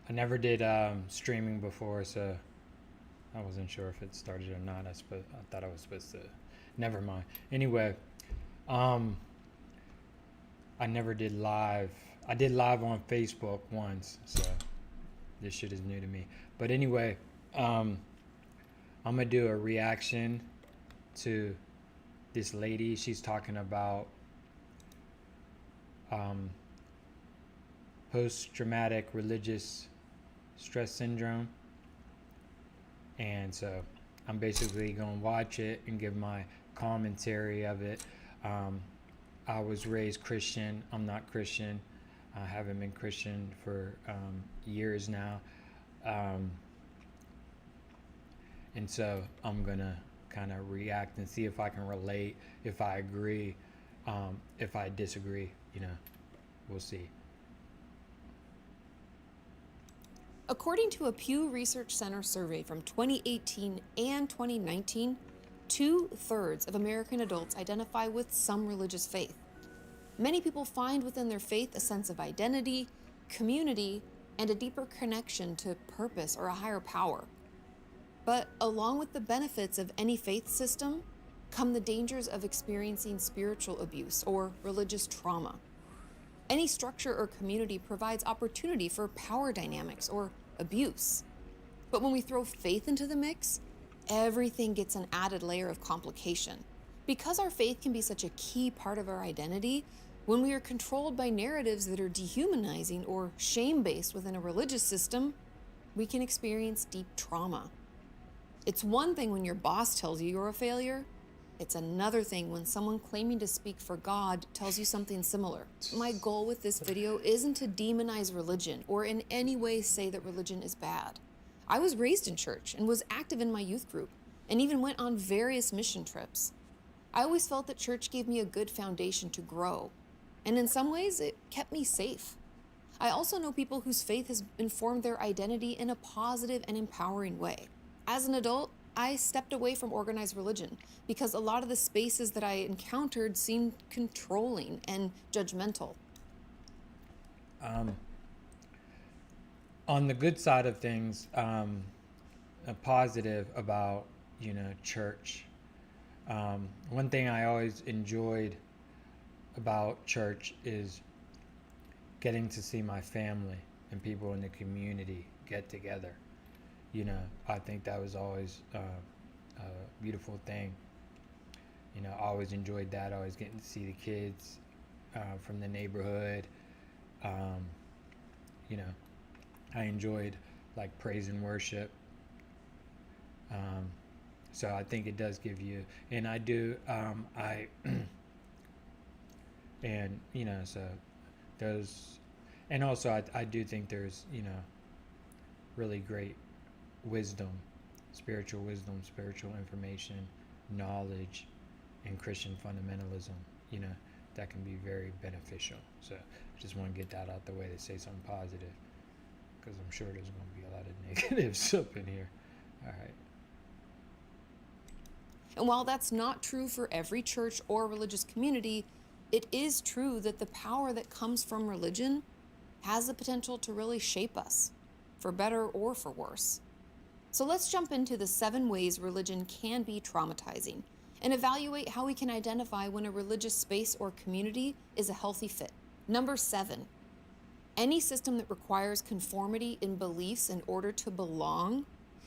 I never did streaming before, so I wasn't sure if it started or not. I thought I was supposed to. Never mind. Anyway, um, I never did live. I did live on Facebook once, so this shit is new to me. But anyway, um, I'm gonna do a reaction to this lady. She's talking about um, post-traumatic religious stress syndrome, and so I'm basically gonna watch it and give my commentary of it. Um, I was raised Christian. I'm not Christian. I haven't been Christian for years now. Um, and so I'm gonna kind of react and see if I can relate, if I agree, if I disagree. We'll see. According to a Pew Research Center survey from 2018 and 2019, 2/3 of American adults identify with some religious faith. Many people find within their faith a sense of identity, community, and a deeper connection to purpose or a higher power. But along with the benefits of any faith system come the dangers of experiencing spiritual abuse or religious trauma. Any structure or community provides opportunity for power dynamics or abuse. But when we throw faith into the mix, everything gets an added layer of complication. Because our faith can be such a key part of our identity, when we are controlled by narratives that are dehumanizing or shame-based within a religious system, we can experience deep trauma. It's one thing when your boss tells you you're a failure. It's another thing when someone claiming to speak for God tells you something similar. My goal with this video isn't to demonize religion or in any way say that religion is bad. I was raised in church and was active in my youth group and even went on various mission trips. I always felt that church gave me a good foundation to grow, and in some ways it kept me safe. I also know people whose faith has informed their identity in a positive and empowering way. As an adult, I stepped away from organized religion because a lot of the spaces that I encountered seemed controlling and judgmental. Um, on the good side of things, a positive about church. One thing I always enjoyed about church is getting to see my family and people in the community get together. I think that was always a beautiful thing. I always enjoyed that. Always getting to see the kids from the neighborhood. Um, you know, I enjoyed like praise and worship. Um, so I think it does give you, and I do, I, and so those, and also I do think there's, really great wisdom, spiritual information, knowledge, and Christian fundamentalism, you know, that can be very beneficial. So I just want to get that out the way to say something positive, because I'm sure there's going to be a lot of negatives up in here. All right. And while that's not true for every church or religious community, it is true that the power that comes from religion has the potential to really shape us, for better or for worse. So let's jump into the 7 ways religion can be traumatizing and evaluate how we can identify when a religious space or community is a healthy fit. Number 7, any system that requires conformity in beliefs in order to belong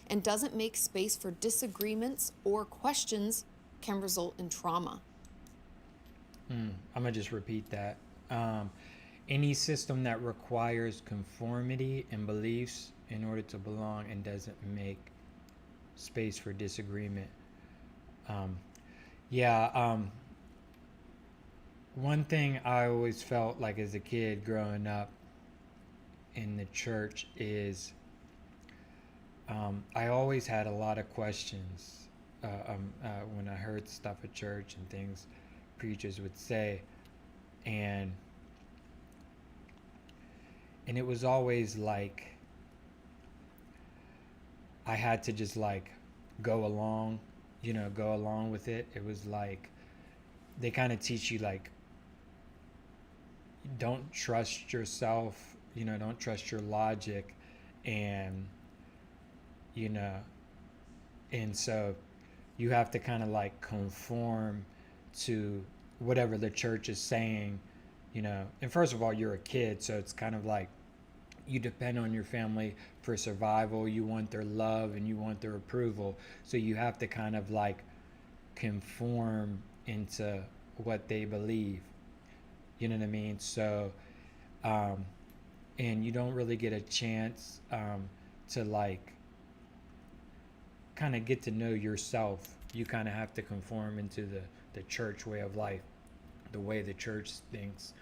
and doesn't make space for disagreements or questions can result in trauma. I'm going to just repeat that. Any system that requires conformity and beliefs in order to belong and doesn't make space for disagreement. One thing I always felt like as a kid growing up in the church is I always had a lot of questions when I heard stuff at church and things preachers would say, and it was always like I had to just like go along with it. It was like they kind of teach you like don't trust yourself, don't trust your logic, and you know, and so you have to kind of like conform to whatever the church is saying, and first of all, you're a kid, so it's kind of like you depend on your family for survival. You want their love and you want their approval, so you have to kind of like conform into what they believe. You know what I mean? So um, and you don't really get a chance to like kind of get to know yourself. You kind of have to conform into the church way of life, the way the church thinks,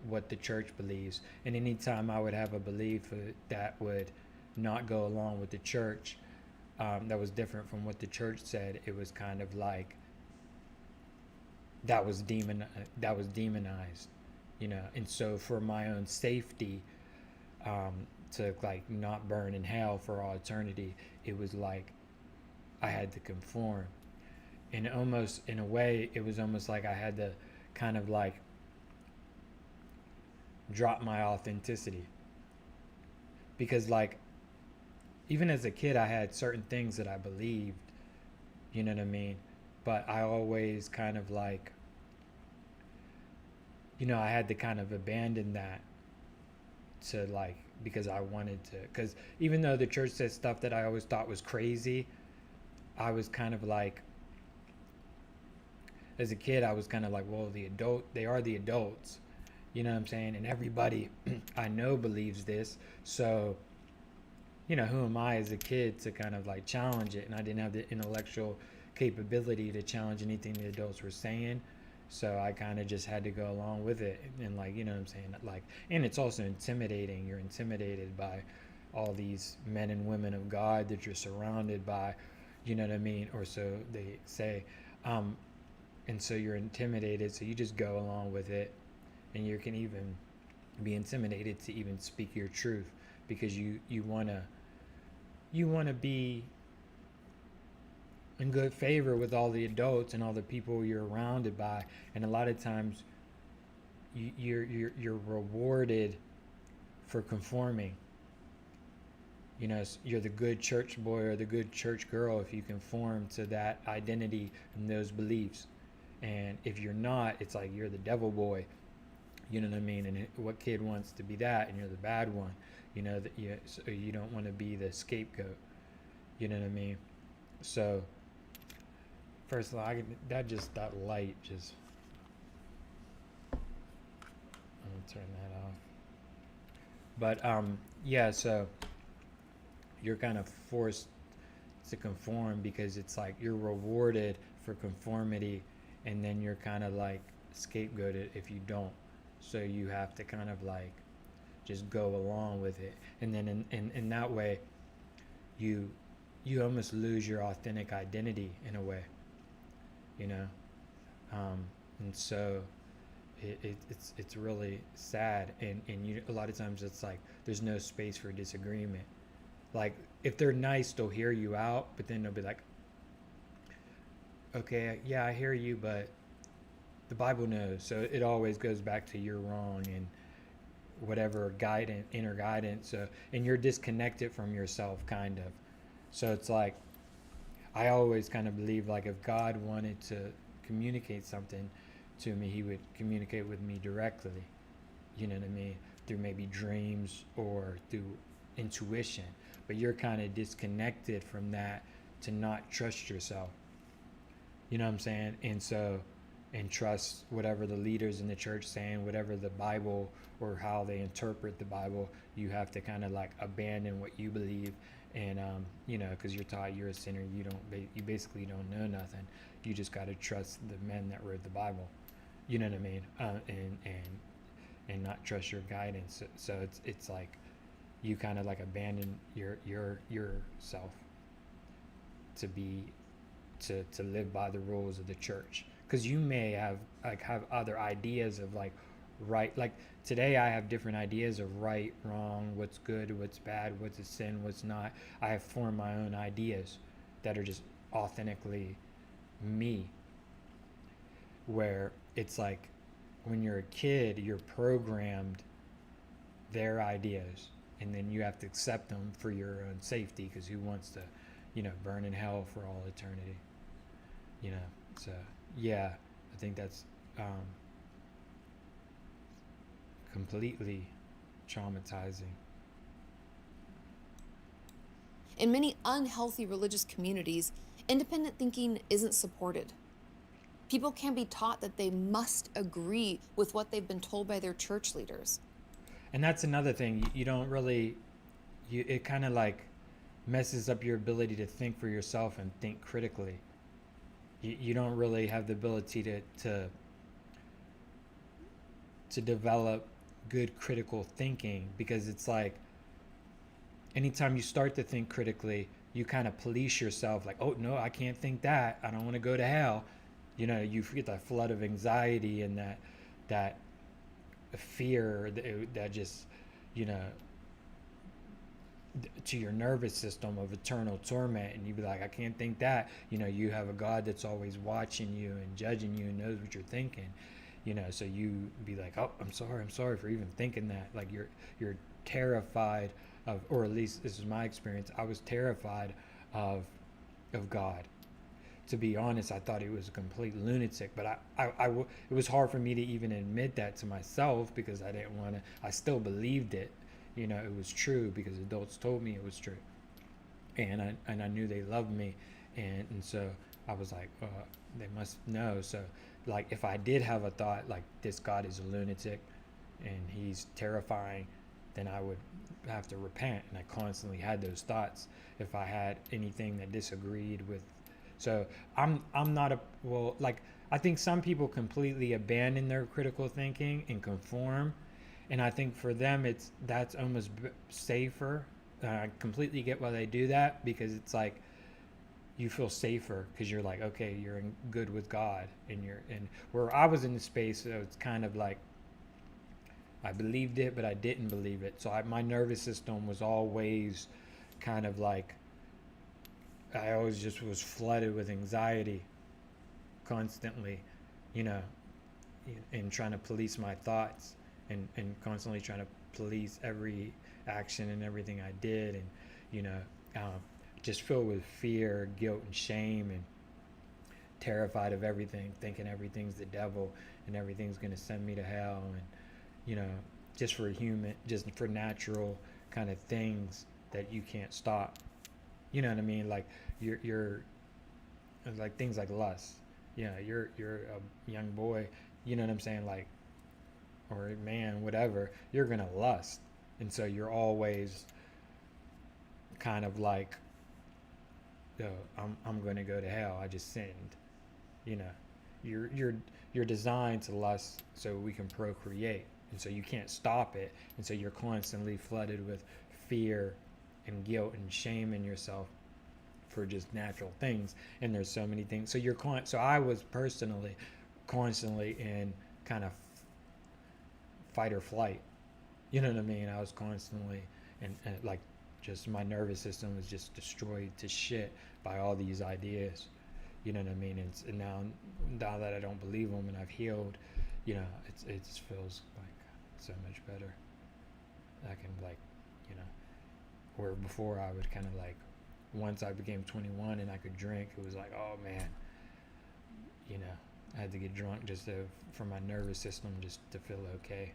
what the church believes. And anytime I would have a belief that would not go along with the church, that was different from what the church said, it was kind of like that was demonized, And so for my own safety, to like not burn in hell for all eternity, it was like I had to conform. And almost in a way, it was almost like I had to kind of like drop my authenticity. Because like even as a kid, I had certain things that I believed, you know what I mean? But I always kind of like, I had to kind of abandon that to like, because I wanted to. Because even though the church said stuff that I always thought was crazy, I was kind of like, as a kid, I was kind of like, well, they are the adults, you know what I'm saying? And everybody I know believes this. So, who am I as a kid to kind of like challenge it? And I didn't have the intellectual capability to challenge anything the adults were saying. So I kind of just had to go along with it. And like, you know what I'm saying? Like, and it's also intimidating. You're intimidated by all these men and women of God that you're surrounded by, you know what I mean? Or so they say. Um, and so you're intimidated. So you just go along with it. And you can even be intimidated to even speak your truth because you want to be in good favor with all the adults and all the people you're surrounded by, and a lot of times you're rewarded for conforming. You're the good church boy or the good church girl if you conform to that identity and those beliefs. And if you're not, it's like you're the devil boy. You know what I mean? And what kid wants to be that? And you're the bad one. So you don't want to be the scapegoat. You know what I mean? So first of all, that light just, I'm gonna turn that off. But yeah. So you're kind of forced to conform because it's like you're rewarded for conformity, and then you're kind of like scapegoated if you don't. So you have to kind of like just go along with it, and then in that way, you you almost lose your authentic identity in a way, you know. Um, and so it's really sad, and a lot of times it's like there's no space for disagreement. Like if they're nice, they'll hear you out, but then they'll be like, okay, yeah, I hear you, but the Bible knows. So it always goes back to you're wrong and whatever guidance, inner guidance. And you're disconnected from yourself, kind of. So it's like I always kind of believe like if God wanted to communicate something to me, He would communicate with me directly. You know what I mean? Through maybe dreams or through intuition. But you're kind of disconnected from that to not trust yourself. You know what I'm saying? And trust whatever the leaders in the church saying, whatever the Bible or how they interpret the Bible. You have to kind of like abandon what you believe, and because you're taught you're a sinner, you basically don't know nothing. You just got to trust the men that wrote the Bible. You know what I mean? And not trust your guidance. So it's like you kind of like abandon yourself to be to live by the rules of the church, because you may have other ideas of like right, like today I have different ideas of right, wrong, what's good, what's bad, what's a sin, what's not. I have formed my own ideas that are just authentically me, where it's like when you're a kid you're programmed their ideas, and then you have to accept them for your own safety, because who wants to, burn in hell for all eternity? You know, so yeah, I think that's um, completely traumatizing. In many unhealthy religious communities, independent thinking isn't supported. People can be taught that they must agree with what they've been told by their church leaders. And that's another thing. You don't really, it kind of like messes up your ability to think for yourself and think critically. You don't really have the ability to develop good critical thinking, because it's like anytime you start to think critically, you kind of police yourself, like, oh no, I can't think that, I don't want to go to hell. You get that flood of anxiety and that fear that just, you know to your nervous system of eternal torment, and you'd be like, I can't think that. You have a God that's always watching you and judging you and knows what you're thinking. So you be like, oh, I'm sorry for even thinking that. Like, you're terrified of, or at least this is my experience, I was terrified of God. To be honest, I thought he was a complete lunatic, but it was hard for me to even admit that to myself, because I didn't want to. I still believed it. It was true because adults told me it was true, and I knew they loved me, and so I was like, they must know. So, like, if I did have a thought like this God is a lunatic, and he's terrifying, then I would have to repent. And I constantly had those thoughts if I had anything that disagreed with. So I'm not a well like I think some people completely abandon their critical thinking and conform, and I think for them that's almost safer. I completely get why they do that, because it's like you feel safer because you're like, okay, you're in good with God, and you're in where I was in the space. So it's kind of like I believed it, but I didn't believe it. So my nervous system was always kind of like, I always just was flooded with anxiety constantly, you know, and trying to police my thoughts, and constantly trying to police every action and everything I did. And, you know, um, just filled with fear, guilt, and shame, and terrified of everything, thinking everything's the devil and everything's going to send me to hell. And, you know, just for natural kind of things that you can't stop. You know what I mean? Like, you're like things like lust. Yeah, you're a young boy, you know what I'm saying? Like, or a man, whatever, you're gonna lust. And so you're always kind of like, yo, I'm gonna go to hell. I just sinned. You know, you're designed to lust so we can procreate, and so you can't stop it, and so you're constantly flooded with fear and guilt and shame in yourself for just natural things. And there's so many things. So I was personally constantly in kind of fight or flight. You know what I mean? I was constantly, and like, just my nervous system was just destroyed to shit by all these ideas. You know what I mean? And now that I don't believe them and I've healed, it just feels like so much better. I can, like, you know, where before I would kind of like, once I became 21 and I could drink, it was like, oh man, you know, I had to get drunk just for my nervous system just to feel okay.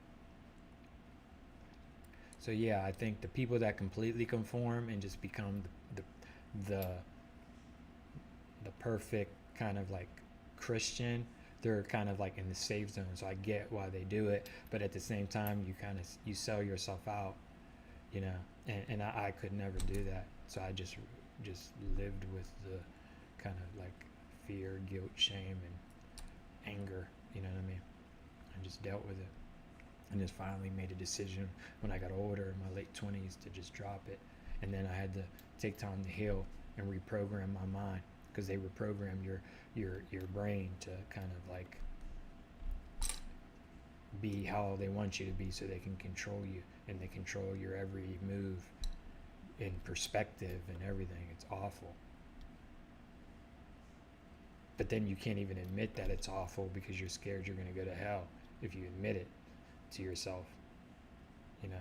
So yeah, I think the people that completely conform and just become the the perfect kind of like Christian, they're kind of like in the safe zone. So I get why they do it, but at the same time, you sell yourself out, you know. And I could never do that. So I just lived with the kind of like fear, guilt, shame, and anger. You know what I mean? I just dealt with it, and just finally made a decision when I got older, in my late 20s, to just drop it. And then I had to take time to heal and reprogram my mind, because they reprogram your brain to kind of like be how they want you to be, so they can control you, and they control your every move and perspective and everything. It's awful. But then you can't even admit that it's awful, because you're scared you're going to go to hell if you admit it to yourself, you know.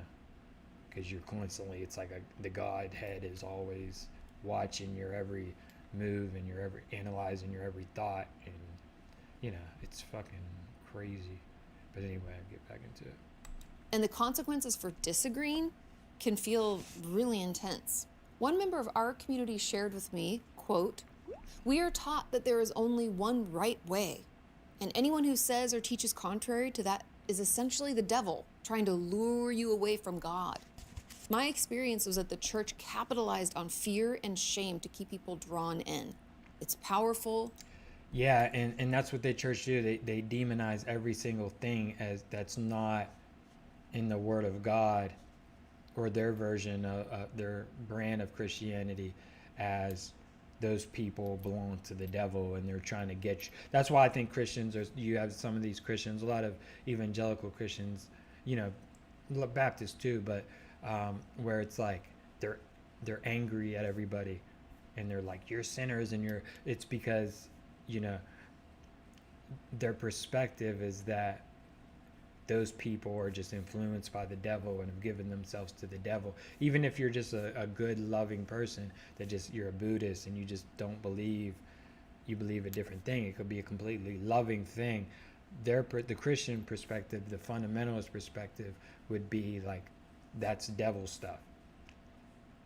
because you're constantly, it's like the Godhead is always watching your every move and your every analyzing your every thought, and it's fucking crazy. But anyway, I'll get back into it. And the consequences for disagreeing can feel really intense. One member of our community shared with me, quote, "We are taught that there is only one right way, and anyone who says or teaches contrary to that is essentially the devil trying to lure you away from God. My experience was that the church capitalized on fear and shame to keep people drawn in. It's powerful." Yeah, and that's what the church do. They demonize every single thing as that's not in the Word of God, or their version of their brand of Christianity, as those people belong to the devil, and they're trying to get you. That's why I think Christians are. You have some of these Christians, a lot of evangelical Christians, you know, Baptists too, but where it's like they're they're angry at everybody, and they're like, you're sinners, and you're. It's because you know their perspective is that those people are just influenced by the devil and have given themselves to the devil. Even if you're just a good, loving person, that just you're a Buddhist and you just don't believe, you believe a different thing. It could be a completely loving thing. The Christian perspective, the fundamentalist perspective, would be like, that's devil stuff.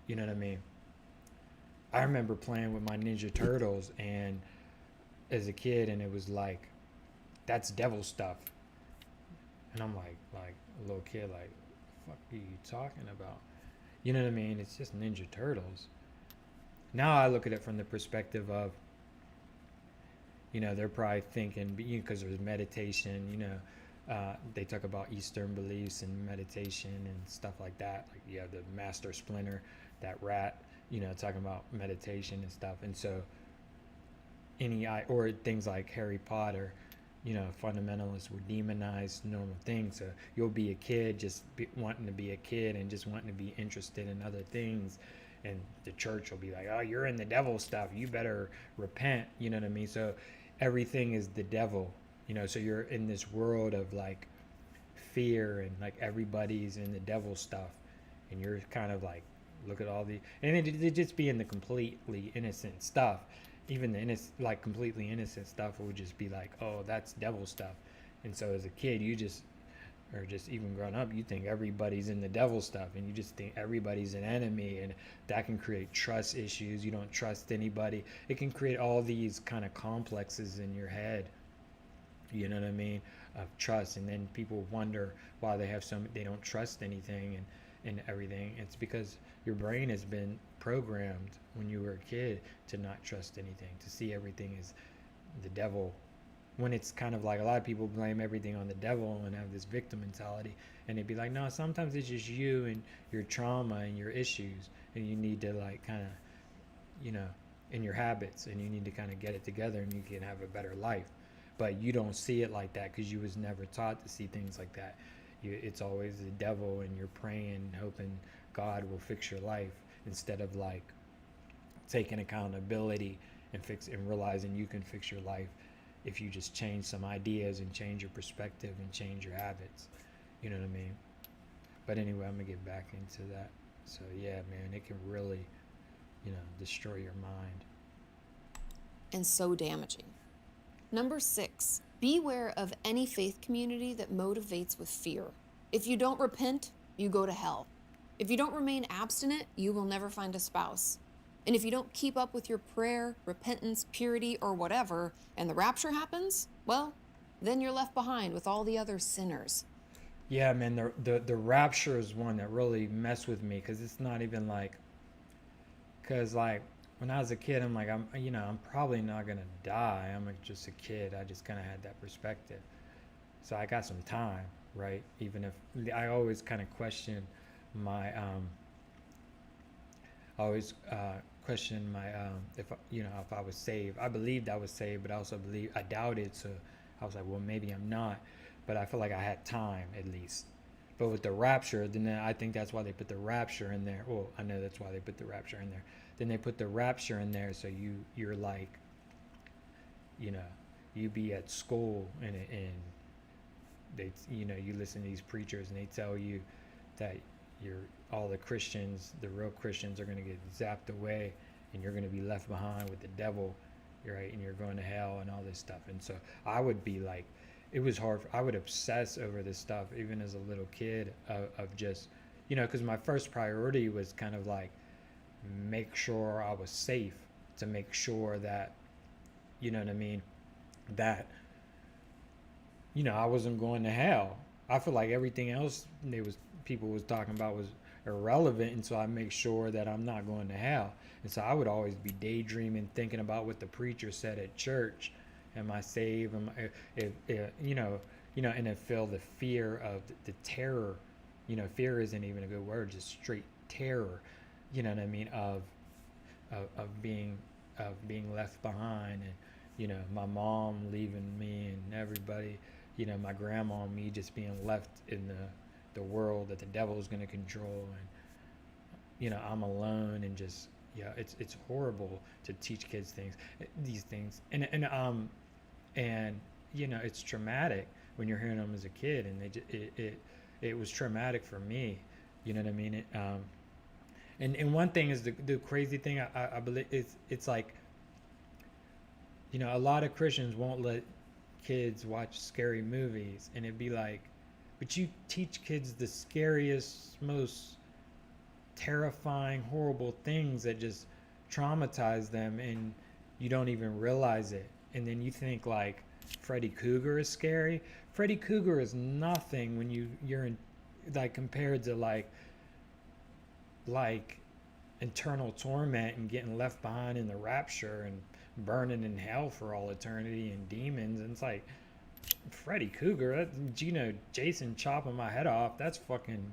You know what I mean? I remember playing with my Ninja Turtles and as a kid, and it was like, that's devil stuff. And I'm like a little kid, like, fuck are you talking about? You know what I mean? It's just Ninja Turtles. Now I look at it from the perspective of, they're probably thinking, because there's meditation, they talk about Eastern beliefs and meditation and stuff like that. Like, you have the Master Splinter, that rat, talking about meditation and stuff. And so, or things like Harry Potter, fundamentalists would demonize normal things. So you'll be a kid wanting to be a kid and just wanting to be interested in other things, and the church will be like, oh, you're in the devil stuff, you better repent. You know what I mean? So everything is the devil. So you're in this world of like fear, and like everybody's in the devil stuff, and you're kind of like, look at all the, and it just be in the completely innocent stuff. Even the like completely innocent stuff would just be like, oh, that's devil stuff. And so as a kid, you just, or just even growing up, you think everybody's in the devil stuff, and you just think everybody's an enemy, and that can create trust issues. You don't trust anybody. It can create all these kind of complexes in your head, you know what I mean, of trust. And then people wonder why they don't trust anything, and everything. It's because your brain has been programmed when you were a kid to not trust anything, to see everything as the devil, when it's kind of like, a lot of people blame everything on the devil and have this victim mentality, and they'd be like, no, sometimes it's just you and your trauma and your issues, and you need to like kind of, in your habits, and you need to kind of get it together, and you can have a better life. But you don't see it like that because you was never taught to see things like that. It's always the devil, and you're praying, hoping God will fix your life, instead of like taking accountability and realizing you can fix your life if you just change some ideas and change your perspective and change your habits. You know what I mean? But anyway, I'm gonna get back into that. So yeah, man, it can really, destroy your mind. And so damaging. Number 6, beware of any faith community that motivates with fear. If you don't repent, you go to hell. If you don't remain abstinent, you will never find a spouse. And if you don't keep up with your prayer, repentance, purity, or whatever, and the rapture happens, well, then you're left behind with all the other sinners. Yeah, man, the rapture is one that really messed with me, because it's not even like, because like when I was a kid, I'm like, I'm probably not gonna die. I'm like just a kid. I just kind of had that perspective. So I got some time, right? Even if I always kind of question my, I always question my, if if I was saved. I believed I was saved, but I also believe I doubted. So I was like, well, maybe I'm not. But I feel like I had time at least. But with the rapture, then I think that's why they put the rapture in there. Well, I know that's why they put the rapture in there. Then they put the rapture in there, so you're like, you know, you be at school, and they, you listen to these preachers, and they tell you that you're all the Christians, the real Christians, are going to get zapped away, and you're going to be left behind with the devil, right? And you're going to hell and all this stuff. And so I would be like, it was hard. I would obsess over this stuff even as a little kid of just, because my first priority was kind of like make sure I was safe, to make sure that, you know what I mean, that I wasn't going to hell. I feel like everything else people was talking about was irrelevant, and so I make sure that I'm not going to hell. And so I would always be daydreaming, thinking about what the preacher said at church. Am I saved? If and then feel the fear of the terror. Fear isn't even a good word, just straight terror. You know what I mean? Of being left behind, and my mom leaving me, and everybody, my grandma and me just being left in the world that the devil is going to control, and I'm alone, and just it's horrible to teach kids these things, and it's traumatic when you're hearing them as a kid, and it was traumatic for me. You know what I mean? And one thing is the crazy thing, I believe it's like, a lot of Christians won't let kids watch scary movies, and it'd be like, but you teach kids the scariest, most terrifying, horrible things that just traumatize them, and you don't even realize it. And then you think like Freddy Krueger is scary. Freddy Krueger is nothing when you're in, like, compared to like eternal torment and getting left behind in the rapture and burning in hell for all eternity and demons. And it's like, Freddy Krueger, Jason chopping my head off, that's fucking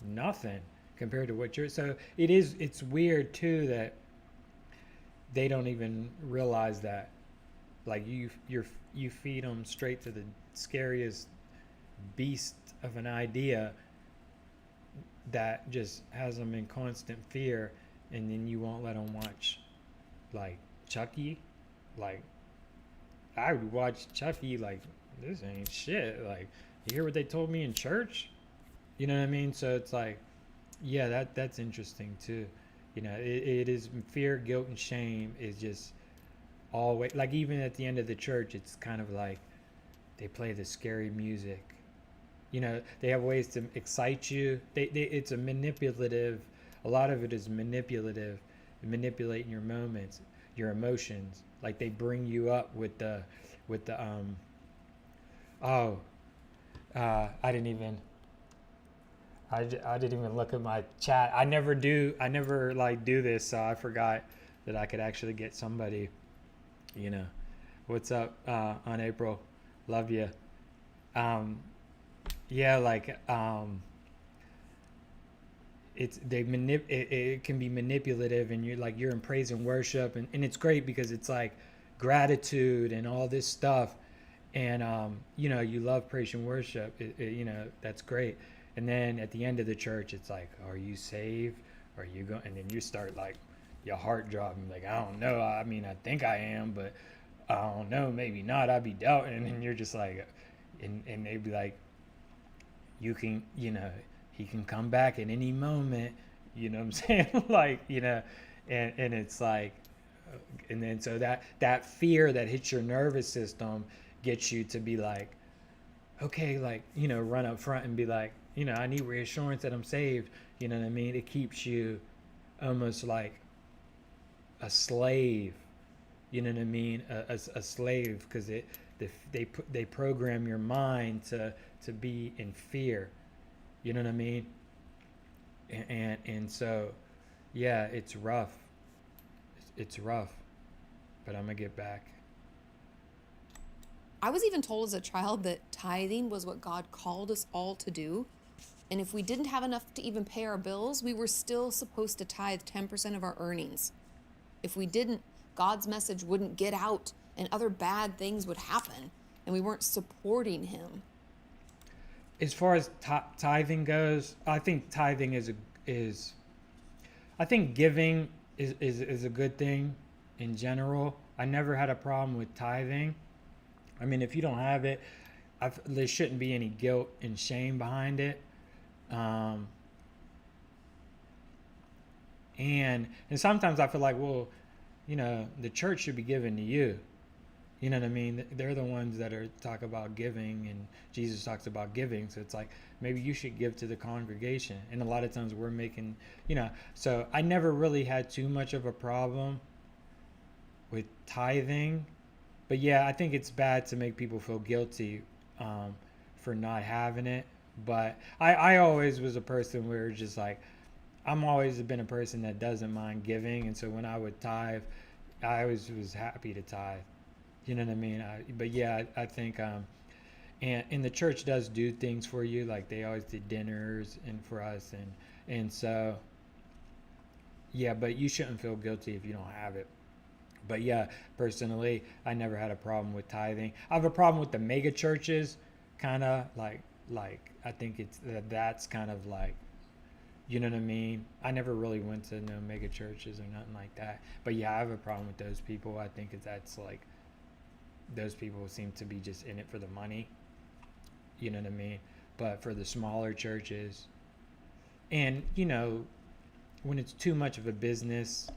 nothing compared to what you're. So it's weird too that they don't even realize that, like, you feed them straight to the scariest beast of an idea that just has them in constant fear, and then you won't let them watch like Chucky. Like, I would watch Chucky like, this ain't shit. Like, you hear what they told me in church? You know what I mean? So it's like, yeah, that's interesting too. It is fear, guilt, and shame is just always, like, even at the end of the church, it's kind of like they play the scary music. They have ways to excite you. It's a manipulative. A lot of it is manipulative, manipulating your moments, your emotions. Like, they bring you up with the oh, I didn't even. I didn't even look at my chat. I never like do this, so I forgot that I could actually get somebody. What's up, on April? Love you. Yeah, like, it can be manipulative, and you're in praise and worship, and it's great because it's like gratitude and all this stuff, and you love praise and worship. That's great. And then at the end of the church, it's like, are you saved? Are you going? And then you start, like, your heart dropping, like, I don't know. I mean, I think I am, but I don't know. Maybe not. I'd be doubting. And you're just like, and they'd be like, you can, he can come back at any moment. You know what I'm saying? Like, and it's like, and then so that fear that hits your nervous system gets you to be like, okay, like, run up front and be like, I need reassurance that I'm saved. You know what I mean? It keeps you almost like a slave. You know what I mean? A slave, because they program your mind to be in fear. You know what I mean? And so, yeah, it's rough. It's rough, but I'm gonna get back. I was even told as a child that tithing was what God called us all to do. And if we didn't have enough to even pay our bills, we were still supposed to tithe 10% of our earnings. If we didn't, God's message wouldn't get out and other bad things would happen, and we weren't supporting him. As far as tithing goes, I think tithing is I think giving is a good thing in general. I never had a problem with tithing. I mean, if you don't have it, there shouldn't be any guilt and shame behind it. And sometimes I feel like, well, the church should be given to you. You know what I mean? They're the ones that are talk about giving, and Jesus talks about giving. So it's like maybe you should give to the congregation. And a lot of times we're making, So I never really had too much of a problem with tithing, but yeah, I think it's bad to make people feel guilty um, for not having it. But I always was a person where it's just like I'm always been a person that doesn't mind giving, and so when I would tithe, I always was happy to tithe. You know what I mean? But yeah, I think and the church does do things for you, like they always did dinners and for us, and so yeah, but you shouldn't feel guilty if you don't have it. But yeah, personally, I never had a problem with tithing. I have a problem with the mega churches, kind of like I think that's kind of like, you know what I mean. I never really went to no mega churches or nothing like that. But yeah, I have a problem with those people. I think that's like those people seem to be just in it for the money. You know what I mean. But for the smaller churches, and when it's too much of a business,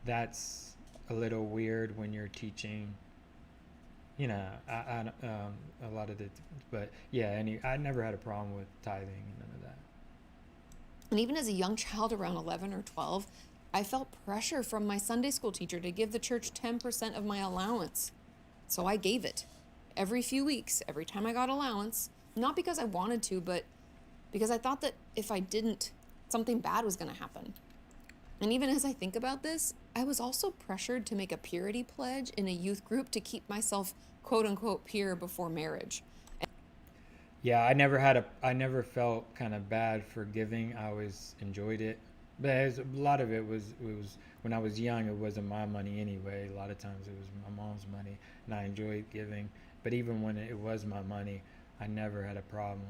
that's a little weird when you're teaching. A lot of the, but yeah, I never had a problem with tithing and none of that. And even as a young child around 11 or 12, I felt pressure from my Sunday school teacher to give the church 10% of my allowance. So I gave it every few weeks, every time I got allowance, not because I wanted to, but because I thought that if I didn't, something bad was going to happen. And even as I think about this, I was also pressured to make a purity pledge in a youth group to keep myself quote unquote pure before marriage. Yeah, I never felt kind of bad for giving. I always enjoyed it, but a lot of it was when I was young. It wasn't my money anyway. A lot of times it was my mom's money, and I enjoyed giving. But even when it was my money, I never had a problem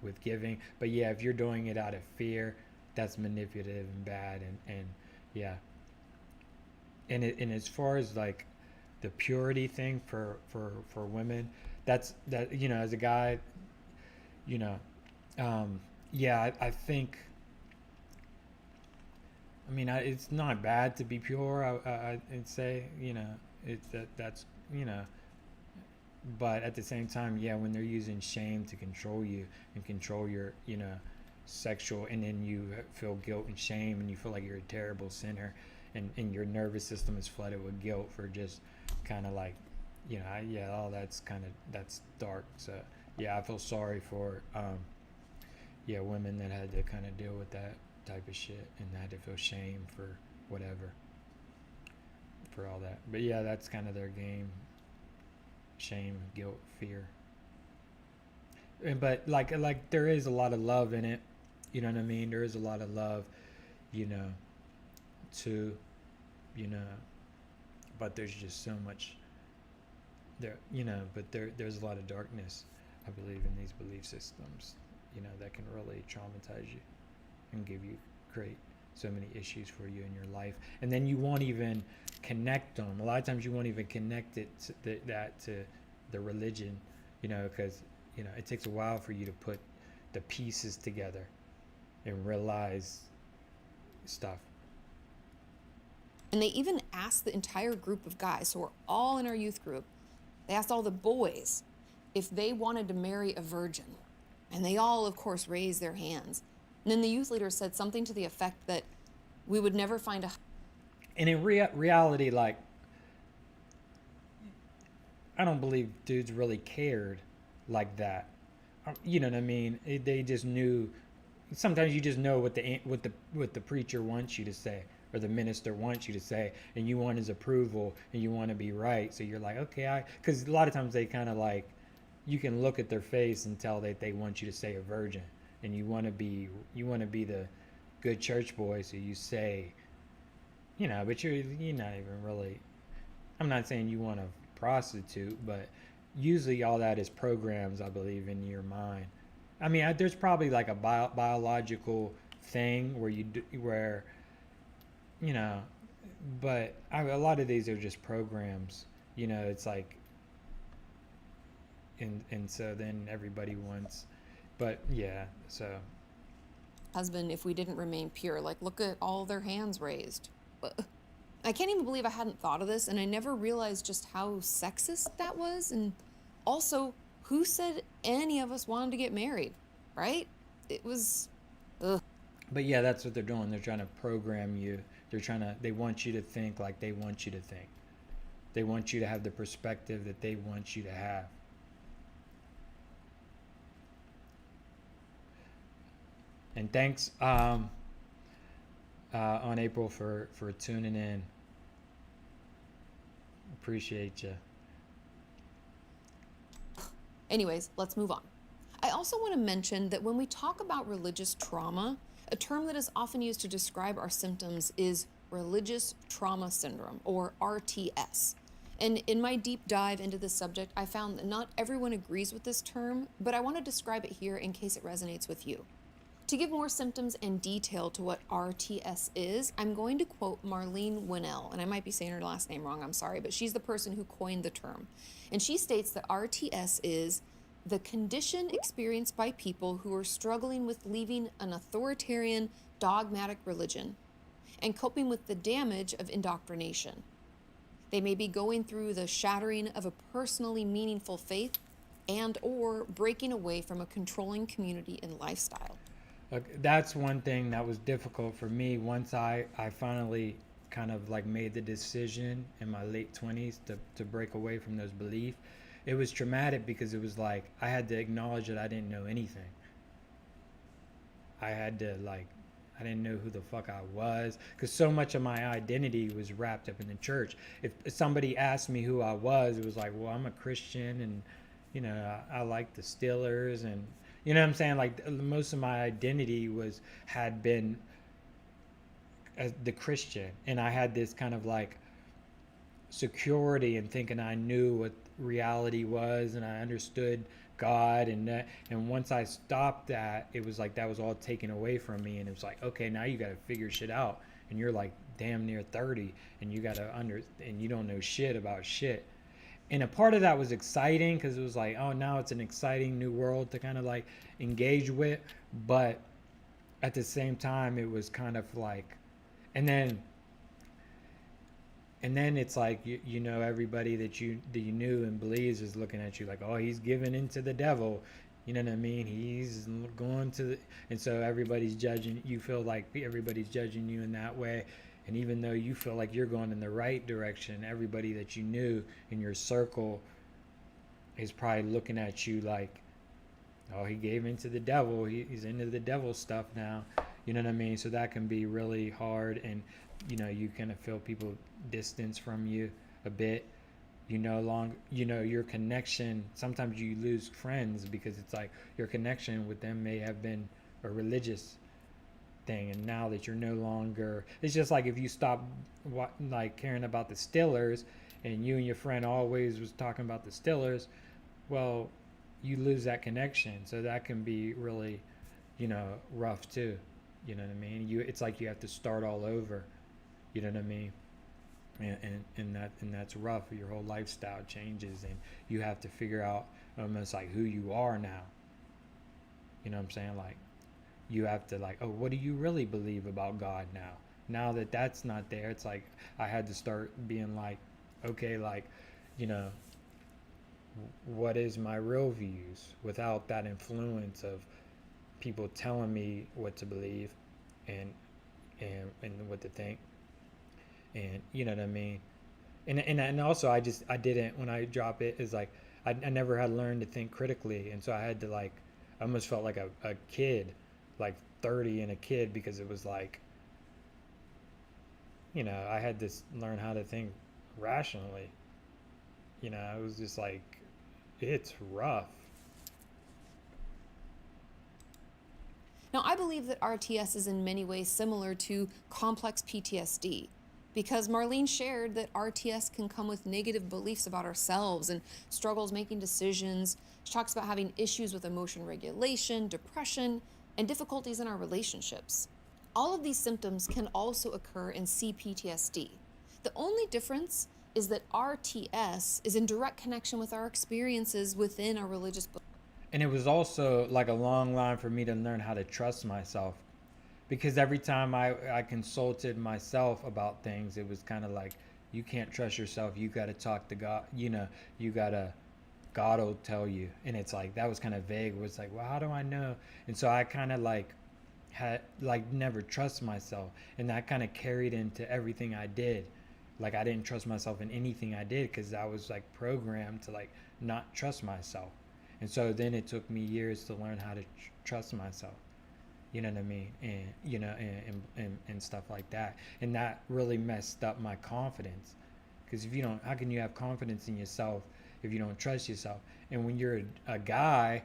with giving. But yeah, if you're doing it out of fear, that's manipulative and bad. And yeah, and as far as like the purity thing for women, that as a guy, you know yeah, I think, I mean, it's not bad to be pure. I'd say, it's that's you know but at the same time, yeah, when they're using shame to control you and control your sexual, and then you feel guilt and shame and you feel like you're a terrible sinner, and your nervous system is flooded with guilt for just kind of like, yeah, all that's dark. So yeah, I feel sorry for yeah, women that had to kind of deal with that type of shit and had to feel shame for whatever, for all that. But yeah, that's kind of their game: shame, guilt, fear. But like there is a lot of love in it. You know what I mean? There is a lot of love, you know, to, you know, but there's just so much there, but there's a lot of darkness, I believe, in these belief systems, that can really traumatize you and give you, create so many issues for you in your life. And then you won't even connect them. A lot of times you won't even connect it to that to the religion, because, it takes a while for you to put the pieces together and realize stuff. And they even asked the entire group of guys, so we're all in our youth group, they asked all the boys if they wanted to marry a virgin. And they all, of course, raised their hands. And then the youth leader said something to the effect that we would never find a. And in reality, like, I don't believe dudes really cared like that. You know what I mean? They just knew. Sometimes you just know what the preacher wants you to say, or the minister wants you to say, and you want his approval, and you want to be right. So you're like, okay, because a lot of times they kind of like, you can look at their face and tell that they want you to say a virgin, and you want to be the good church boy, so you say, but you're not even really. I'm not saying you want to prostitute, but usually all that is programs, I believe, in your mind. I mean, there's probably like a biological thing where you know, but a lot of these are just programs. It's like, and so then everybody wants, but yeah, so husband if we didn't remain pure. Like, look at all their hands raised. I can't even believe I hadn't thought of this, and I never realized just how sexist that was. And also, who said any of us wanted to get married, right? It was, ugh. But yeah, that's what they're doing. They're trying to program you. They want you to think like they want you to think. They want you to have the perspective that they want you to have. And thanks on April for tuning in. Appreciate you. Anyways, let's move on. I also want to mention that when we talk about religious trauma, a term that is often used to describe our symptoms is religious trauma syndrome, or RTS. And in my deep dive into this subject, I found that not everyone agrees with this term, but I want to describe it here in case it resonates with you. To give more symptoms and detail to what RTS is, I'm going to quote Marlene Winnell, and I might be saying her last name wrong, I'm sorry, but she's the person who coined the term. And she states that RTS is the condition experienced by people who are struggling with leaving an authoritarian, dogmatic religion and coping with the damage of indoctrination. They may be going through the shattering of a personally meaningful faith and or breaking away from a controlling community and lifestyle. That's one thing that was difficult for me once I finally kind of like made the decision in my late 20s to break away from those beliefs. It was traumatic because it was like I had to acknowledge that I didn't know anything. I had to like I didn't know who the fuck I was because so much of my identity was wrapped up in the church. If somebody asked me who I was, it was like, well, I'm a Christian, and I like the Steelers, and you know what I'm saying. Like most of my identity had been as the Christian, and I had this kind of like security and thinking I knew what reality was and I understood God, and once I stopped that, it was like that was all taken away from me, and it was like, okay, now you got to figure shit out, and you're like damn near 30, and you got to and you don't know shit about shit. And a part of that was exciting because it was like, oh, now it's an exciting new world to kind of like engage with, but at the same time it was kind of like, and then it's like everybody that you knew and believes is looking at you like, oh, he's giving into the devil, you know what I mean, he's going to and so everybody's judging, you feel like everybody's judging you in that way. And even though you feel like you're going in the right direction, everybody that you knew in your circle is probably looking at you like, oh, he gave into the devil, he's into the devil stuff now, you know what I mean. So that can be really hard, and you kind of feel people distance from you a bit. Your connection, sometimes you lose friends because it's like your connection with them may have been a religious thing, and now that you're no longer, it's just like if you stop like caring about the Steelers and you and your friend always was talking about the Steelers, well, you lose that connection. So that can be really rough too, you know what I mean. It's like you have to start all over, you know what I mean. And that's rough. Your whole lifestyle changes, and you have to figure out almost like who you are now, you know what I'm saying. Like you have to like, oh, what do you really believe about God now that that's not there. It's like I had to start being like, okay, like what is my real views without that influence of people telling me what to believe and and what to think, and you know what I mean. And also I didn't, when I drop it, is like I never had learned to think critically, and so I had to like, I almost felt like a kid, like 30 and a kid, because it was like I had to learn how to think rationally. It was just like, it's rough. Now, I believe that RTS is in many ways similar to complex PTSD, because Marlene shared that RTS can come with negative beliefs about ourselves and struggles making decisions. She talks about having issues with emotion regulation, depression, and difficulties in our relationships. All of these symptoms can also occur in CPTSD. The only difference is that RTS is in direct connection with our experiences within our religious beliefs. And it was also like a long line for me to learn how to trust myself. because every time I consulted myself about things, it was kind of like, you can't trust yourself. You got to talk to God. You got to, God will tell you. And it's like, that was kind of vague. It was like, well, how do I know? And so I kind of like had like never trust myself. And that kind of carried into everything I did. Like I didn't trust myself in anything I did because I was like programmed to like not trust myself. And so then it took me years to learn how to trust myself, you know what I mean, and and stuff like that. And that really messed up my confidence, because if you don't, how can you have confidence in yourself if you don't trust yourself? And when you're a guy,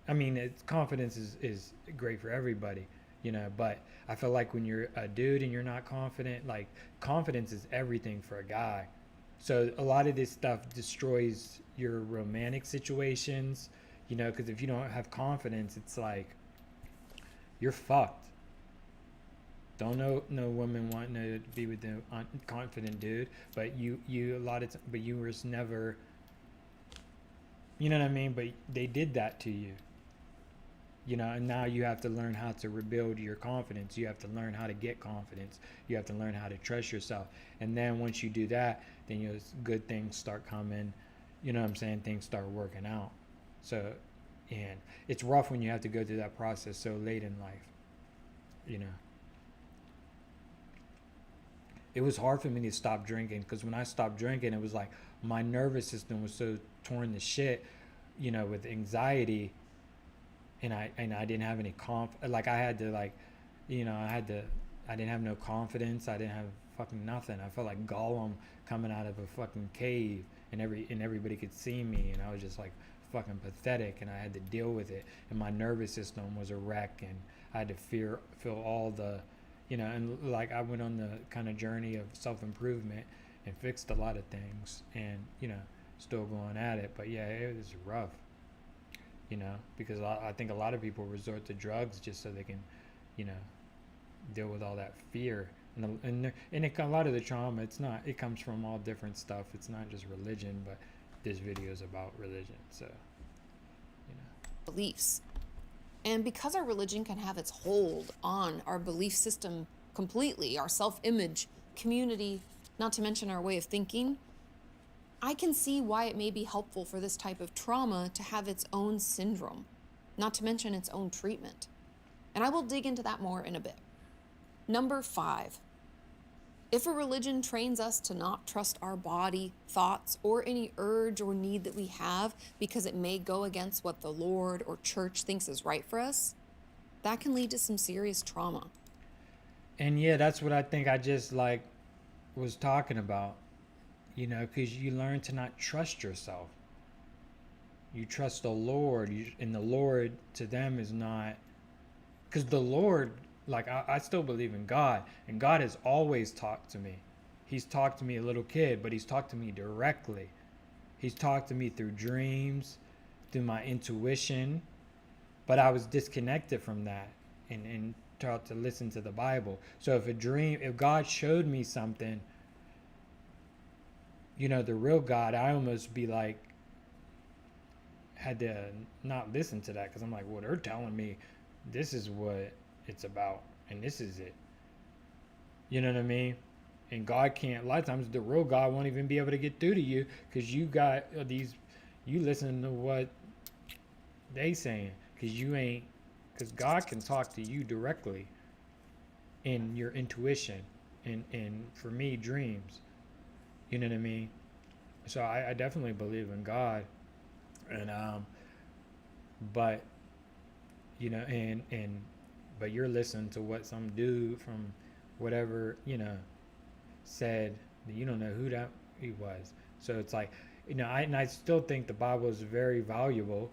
I mean, confidence is great for everybody, but I feel like when you're a dude and you're not confident, like confidence is everything for a guy. So a lot of this stuff destroys your romantic situations, because if you don't have confidence, it's like you're fucked. Don't know no woman wanting to be with the confident dude, but you a lot of but you was never, you know what I mean. But they did that to you, and now you have to learn how to rebuild your confidence. You have to learn how to get confidence. You have to learn how to trust yourself. And then once you do that, then good things start coming. You know what I'm saying? Things start working out. So, and it's rough when you have to go through that process so late in life. You know, it was hard for me to stop drinking, because when I stopped drinking, it was like my nervous system was so torn to shit, with anxiety, and I didn't have any like I had to like, I didn't have no confidence. I didn't have fucking nothing. I felt like Gollum coming out of a fucking cave, and everybody could see me, and I was just like fucking pathetic, and I had to deal with it, and my nervous system was a wreck, and I had to feel all the, and like I went on the kind of journey of self-improvement and fixed a lot of things, and still going at it. But yeah, it was rough, because I think a lot of people resort to drugs just so they can, you know, deal with all that fear. A lot of the trauma, it comes from all different stuff. It's not just religion, but this video is about religion. So, beliefs. And because our religion can have its hold on our belief system completely, our self image, community, not to mention our way of thinking, I can see why it may be helpful for this type of trauma to have its own syndrome, not to mention its own treatment. And I will dig into that more in a bit. Number 5. If a religion trains us to not trust our body, thoughts, or any urge or need that we have because it may go against what the Lord or church thinks is right for us, that can lead to some serious trauma. and yeah, that's what I think I just like was talking about. Because you learn to not trust yourself. You trust the Lord, and the Lord to them is not, because the Lord, like I still believe in God, and God has always talked to me. He's talked to me a little kid, but he's talked to me directly. He's talked to me through dreams, through my intuition, but I was disconnected from that, and taught to listen to the Bible. So if God showed me something, the real God, I almost be like, had to not listen to that, because I'm like, well, they're telling me this is what it's about, and this is it. You know what I mean? And God can't, a lot of times the real God won't even be able to get through to you, because you got you listen to what they saying, because God can talk to you directly in your intuition, and for me, dreams. You know what I mean? So I definitely believe in God, and but and but you're listening to what some dude from whatever said, that you don't know who that he was. So it's like, I still think the Bible is very valuable,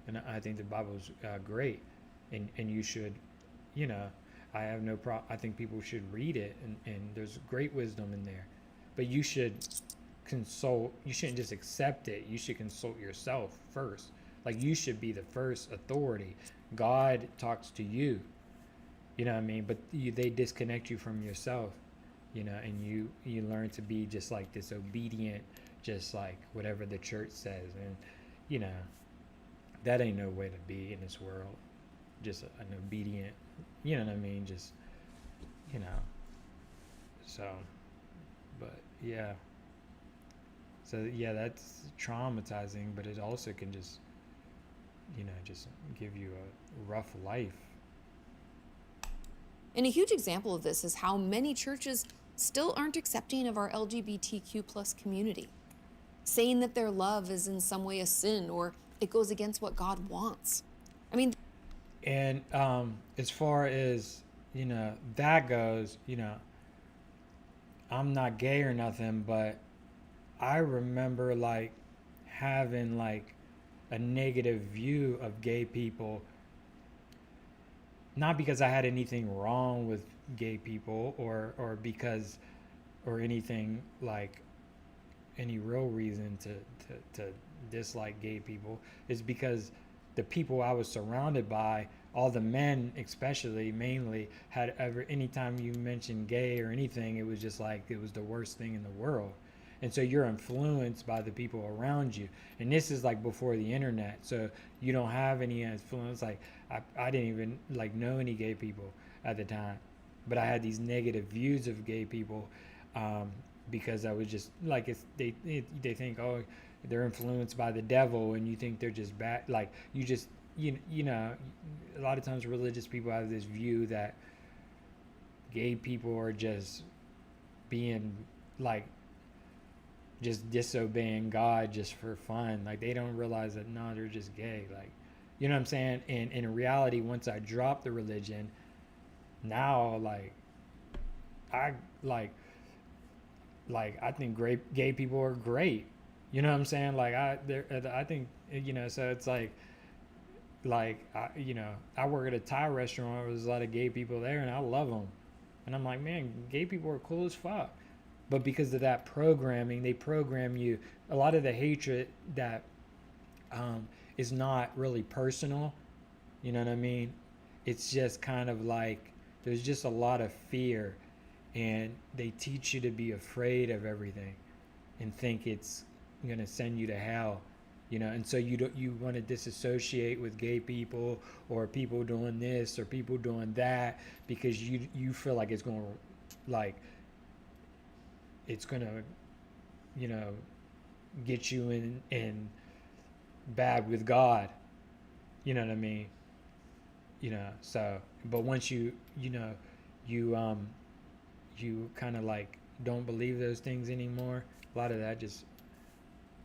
and I think the Bible is great, and you should, you know, I have no problem. I think people should read it, and there's great wisdom in there, but you should consult. You shouldn't just accept it. You should consult yourself first. Like, you should be the first authority. God talks to you, you know what I mean? But they disconnect you from yourself, and you learn to be just like this obedient, just like whatever the church says, and you know that ain't no way to be in this world. just an obedient, you know what I mean? Just, you know, so, but yeah. So yeah, that's traumatizing, but it also can just, just give you a rough life. And a huge example of this is how many churches still aren't accepting of our LGBTQ plus community, saying that their love is in some way a sin or it goes against what God wants. I mean, And as far as, that goes, I'm not gay or nothing, but I remember like having like a negative view of gay people, not because I had anything wrong with gay people or because or anything like any real reason to dislike gay people. Is because the people I was surrounded by, all the men especially mainly, had ever anytime you mentioned gay or anything, it was just like it was the worst thing in the world. And so you're influenced by the people around you. And this is like before the internet, so you don't have any influence. Like I didn't even like know any gay people at the time, but I had these negative views of gay people, um, because I was just like they think, oh, they're influenced by the devil, and you think they're just bad. Like you just you know a lot of times religious people have this view that gay people are just being like just disobeying God just for fun. Like they don't realize that no, they're just gay. Like, you know what I'm saying? And in reality, once I dropped the religion, now I like I think great gay people are great. You know what I'm saying? I think so it's I work at a Thai restaurant. There's a lot of gay people there, and I love them. And I'm like, man, gay people are cool as fuck. But because of that programming, they program you. A lot of the hatred that um, is not really personal. You know what I mean? It's just kind of like there's just a lot of fear, and they teach you to be afraid of everything and think it's gonna send you to hell. And so you want to disassociate with gay people or people doing this or people doing that because you feel like like it's gonna you know get you in bad with God. You know what I mean? So but once you you kind of like don't believe those things anymore, a lot of that just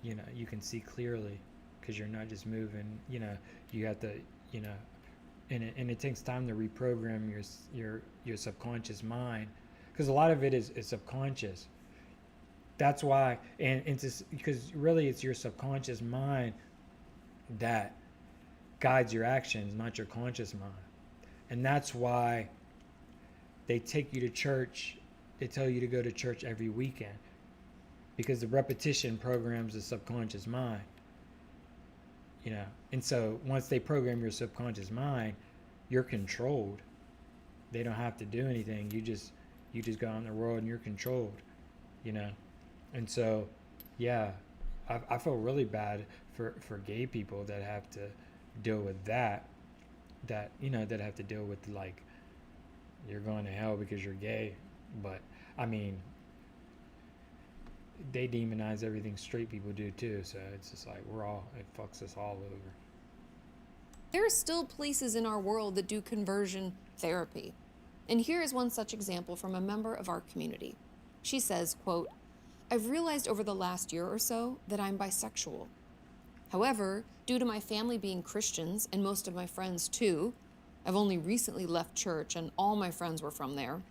you can see clearly because you're not just moving. You have to you know and it takes time to reprogram your subconscious mind because a lot of it is subconscious. That's why, and it's just because really it's your subconscious mind that guides your actions, not your conscious mind. And that's why they take you to church. They tell you to go to church every weekend because the repetition programs the subconscious mind. And so once they program your subconscious mind, you're controlled. They don't have to do anything. You just go out in the world and you're controlled. You know, and so yeah, I feel really bad for gay people that have to deal with that have to deal with like you're going to hell because you're gay. But I mean, they demonize everything straight people do too, so it's just like it fucks us all over. there are still places in our world that do conversion therapy. And here is one such example from a member of our community. She says, quote, I've realized over the last year or so that I'm bisexual. However, due to my family being Christians and most of my friends too, I've only recently left church and all my friends were from there.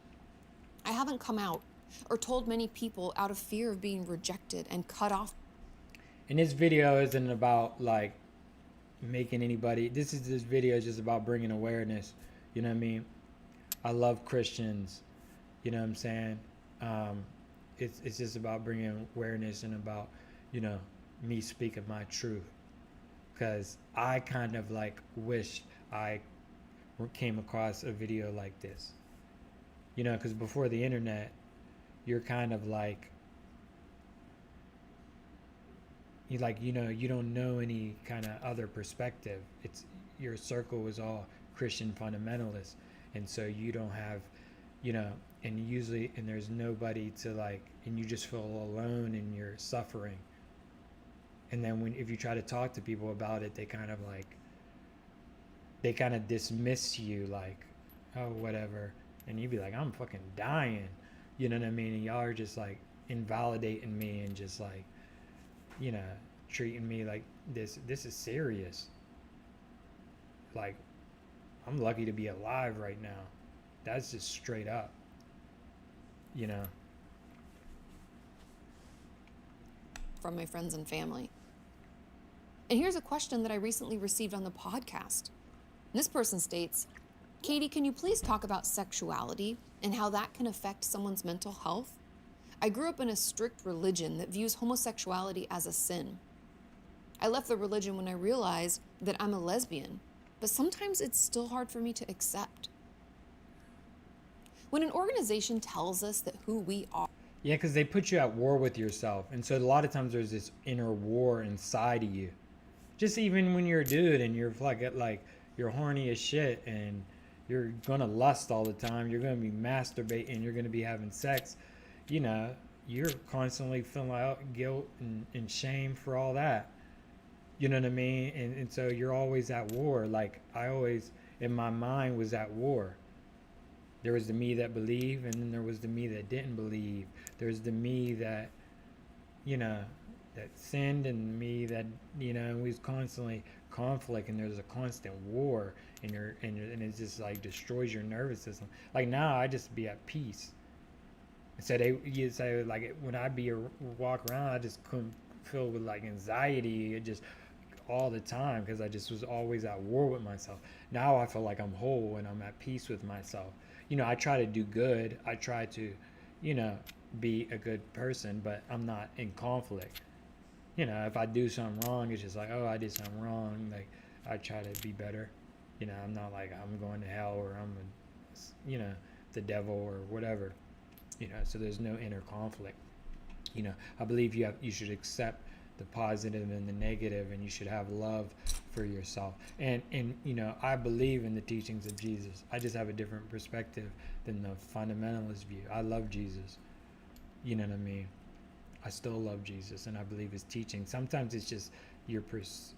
I haven't come out or told many people out of fear of being rejected and cut off. And this video isn't about like making anybody. This video is just about bringing awareness. You know what I mean? I love Christians. You know what I'm saying? Um, it's just about bringing awareness and about you know me speaking my truth because I kind of like wish I came across a video like this. Because before the internet, you're kind of like you don't know any kind of other perspective. It's your circle is all Christian fundamentalists, and so you don't have, you know, and usually, and there's nobody to like, and you just feel alone in your suffering. And then when if you try to talk to people about it, they kind of dismiss you like, oh whatever, and you'd be like, I'm fucking dying, you know what I mean? And y'all are just like invalidating me and just like, you know, treating me like this is serious. Like, I'm lucky to be alive right now. That's just straight up, you know. From my friends and family. And here's a question that I recently received on the podcast. This person states, Katie, can you please talk about sexuality and how that can affect someone's mental health? I grew up in a strict religion that views homosexuality as a sin. I left the religion when I realized that I'm a lesbian, but sometimes it's still hard for me to accept. When an organization tells us that who we are, Yeah, because they put you at war with yourself, and so a lot of times there's this inner war inside of you. Just even when you're a dude and you're like you're horny as shit and you're gonna lust all the time, you're gonna be masturbating, you're gonna be having sex, you know, you're constantly feeling out guilt and shame for all that. You know what I mean? And so you're always at war. Like I always in my mind was at war. There was the me that believed, and then there was the me that didn't believe. There's the me that, you know, that sinned, and me that, you know, and we was constantly conflict, and there's a constant war, and it just like destroys your nervous system. Like now, I just be at peace. So you say like when I be a walk around, I just couldn't feel with like anxiety. It just all the time because I just was always at war with myself. Now I feel like I'm whole and I'm at peace with myself. You know, I try to do good. I try to, you know, be a good person, but I'm not in conflict. You know, if I do something wrong, it's just like, oh, I did something wrong. Like, I try to be better. You know, I'm not like I'm going to hell or I'm, you know, the devil or whatever. You know, so there's no inner conflict. You know, I believe you should accept the positive and the negative, and you should have love for yourself. And you know, I believe in the teachings of Jesus. I just have a different perspective than the fundamentalist view. I love Jesus. You know what I mean? I still love Jesus, and I believe his teaching. Sometimes it's just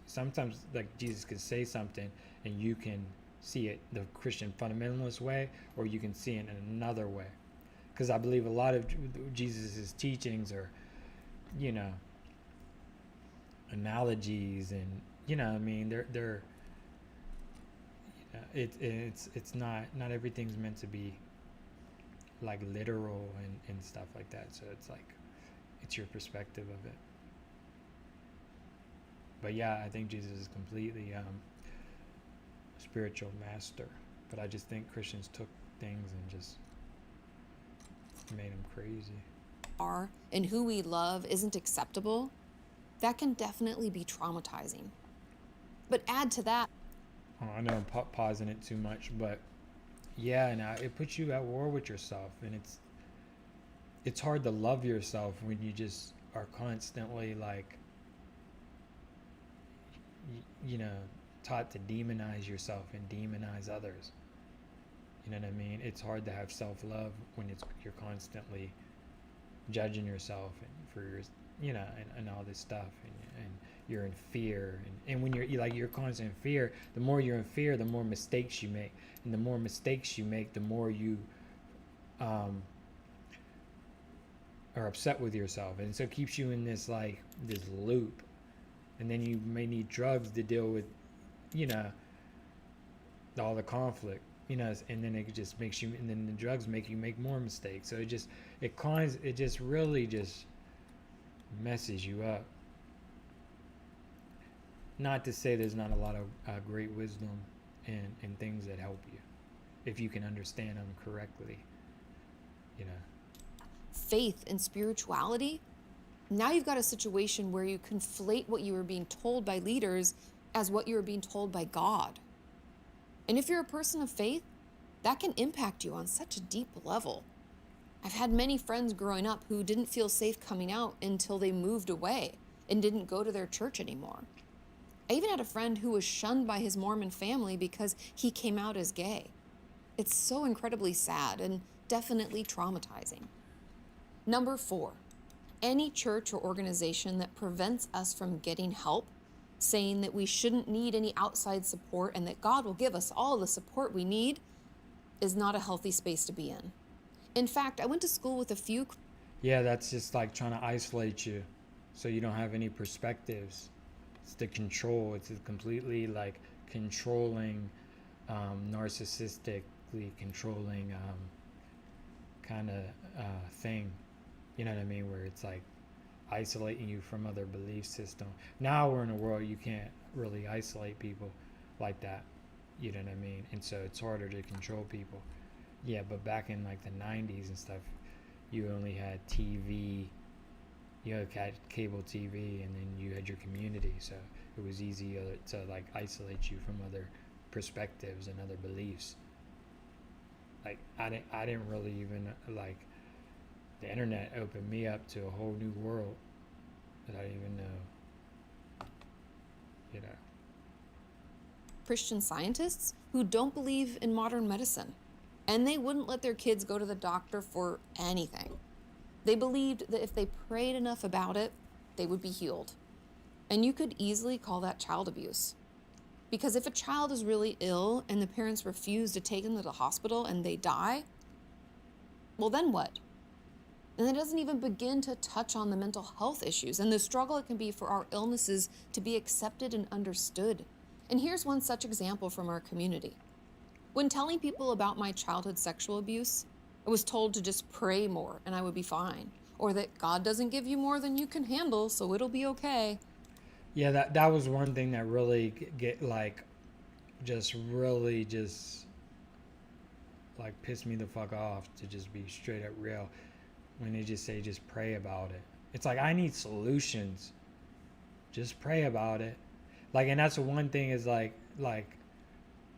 sometimes like Jesus could say something, and you can see it the Christian fundamentalist way, or you can see it in another way. Because I believe a lot of Jesus's teachings are, you know, analogies, and you know, I mean, they're you know, it's not everything's meant to be like literal and stuff like that. So it's like it's your perspective of it. But yeah, I think Jesus is completely spiritual master. But I just think Christians took things and just made them crazy. and who we love isn't acceptable, that can definitely be traumatizing. But add to that, Oh, I know I'm pausing it too much, but yeah, and it puts you at war with yourself, and it's hard to love yourself when you just are constantly like, you know, taught to demonize yourself and demonize others. You know what I mean? It's hard to have self-love when you're constantly judging yourself and for your, you know, and all this stuff, and you're in fear, and when you're constant in fear, the more you're in fear, the more mistakes you make, and the more mistakes you make, the more you are upset with yourself, and so it keeps you in this like this loop, and then you may need drugs to deal with, you know, all the conflict, you know, and then it just makes you, and then the drugs make you make more mistakes, so it just really just messes you up. Not to say there's not a lot of great wisdom and things that help you if you can understand them correctly, you know. faith and spirituality, now you've got a situation where you conflate what you were being told by leaders as what you were being told by God. And if you're a person of faith, that can impact you on such a deep level. I've had many friends growing up who didn't feel safe coming out until they moved away and didn't go to their church anymore. I even had a friend who was shunned by his Mormon family because he came out as gay. It's so incredibly sad and definitely traumatizing. Number 4, any church or organization that prevents us from getting help, saying that we shouldn't need any outside support and that God will give us all the support we need, is not a healthy space to be in. In fact, I went to school with a few. Yeah, that's just like trying to isolate you so you don't have any perspectives. It's the control. It's a completely like controlling, narcissistically controlling kind of thing. You know what I mean? Where it's like isolating you from other belief system. Now we're in a world you can't really isolate people like that. You know what I mean? And so it's harder to control people. Yeah, but back in like the 90s and stuff, you only had TV, you had cable TV, and then you had your community. So it was easy to like isolate you from other perspectives and other beliefs. Like I didn't really even like the internet opened me up to a whole new world that I didn't even know. You know. Christian scientists who don't believe in modern medicine, and they wouldn't let their kids go to the doctor for anything. They believed that if they prayed enough about it, they would be healed. And you could easily call that child abuse. Because if a child is really ill and the parents refuse to take them to the hospital and they die, well, then what? And it doesn't even begin to touch on the mental health issues and the struggle it can be for our illnesses to be accepted and understood. And here's one such example from our community. When telling people about my childhood sexual abuse, I was told to just pray more and I would be fine, or that God doesn't give you more than you can handle, so it'll be okay. Yeah, that was one thing that really get like just really just like pissed me the fuck off, to just be straight up real, when they just say just pray about it. It's like I need solutions. Just pray about it. Like, and that's the one thing is like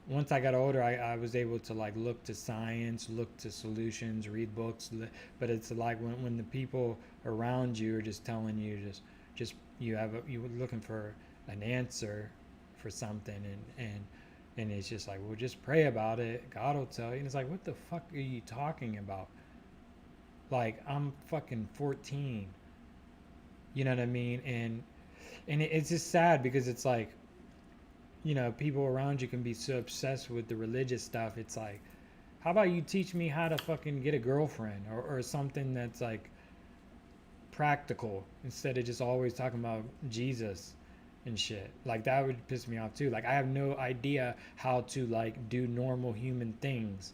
once I got older, I was able to like look to science, look to solutions, read books. But it's like when the people around you are just telling you just you looking for an answer for something, and it's just like, well, just pray about it. God will tell you. And it's like, what the fuck are you talking about? Like, I'm fucking 14. You know what I mean? And it's just sad because it's like, people around you can be so obsessed with the religious stuff. It's like, how about you teach me how to fucking get a girlfriend, or something that's like practical, instead of just always talking about Jesus and shit. Like, that would piss me off too. Like, I have no idea how to like do normal human things.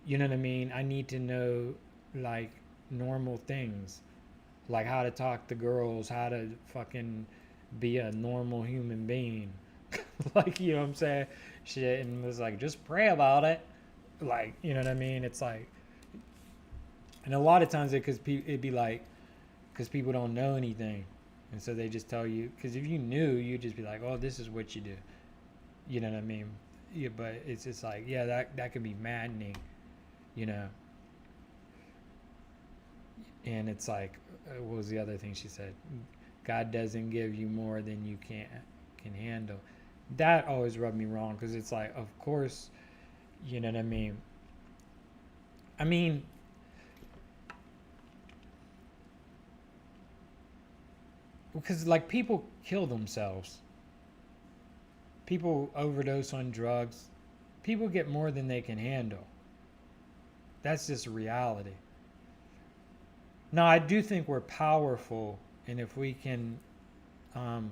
You know what I mean? I need to know like normal things, like how to talk to girls, how to fucking be a normal human being. Like, you know what I'm saying? Shit, and it was like, just pray about it. Like, you know what I mean? It's like, and a lot of times it'd be like, because people don't know anything. And so they just tell you, because if you knew, you'd just be like, oh, this is what you do. You know what I mean? Yeah, but it's just like, yeah, that can be maddening, you know? And it's like, what was the other thing she said? God doesn't give you more than you can handle. That always rubbed me wrong, because it's like, of course, you know what I mean? I mean, because like people kill themselves, people overdose on drugs, people get more than they can handle. That's just reality. Now, I do think we're powerful, and um,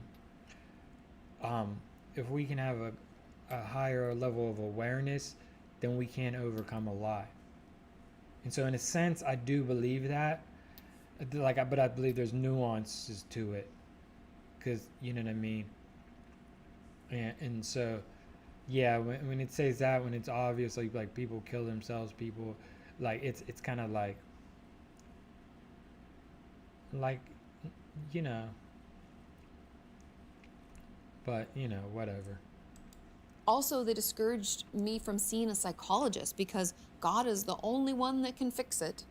um, if we can have a higher level of awareness, then we can overcome a lot. And so, in a sense, I do believe that. But I believe there's nuances to it, because you know what I mean. And so, yeah, when it says that, when it's obvious, like people kill themselves, people, like it's kind of like you know, but whatever. Also, they discouraged me from seeing a psychologist because God is the only one that can fix it.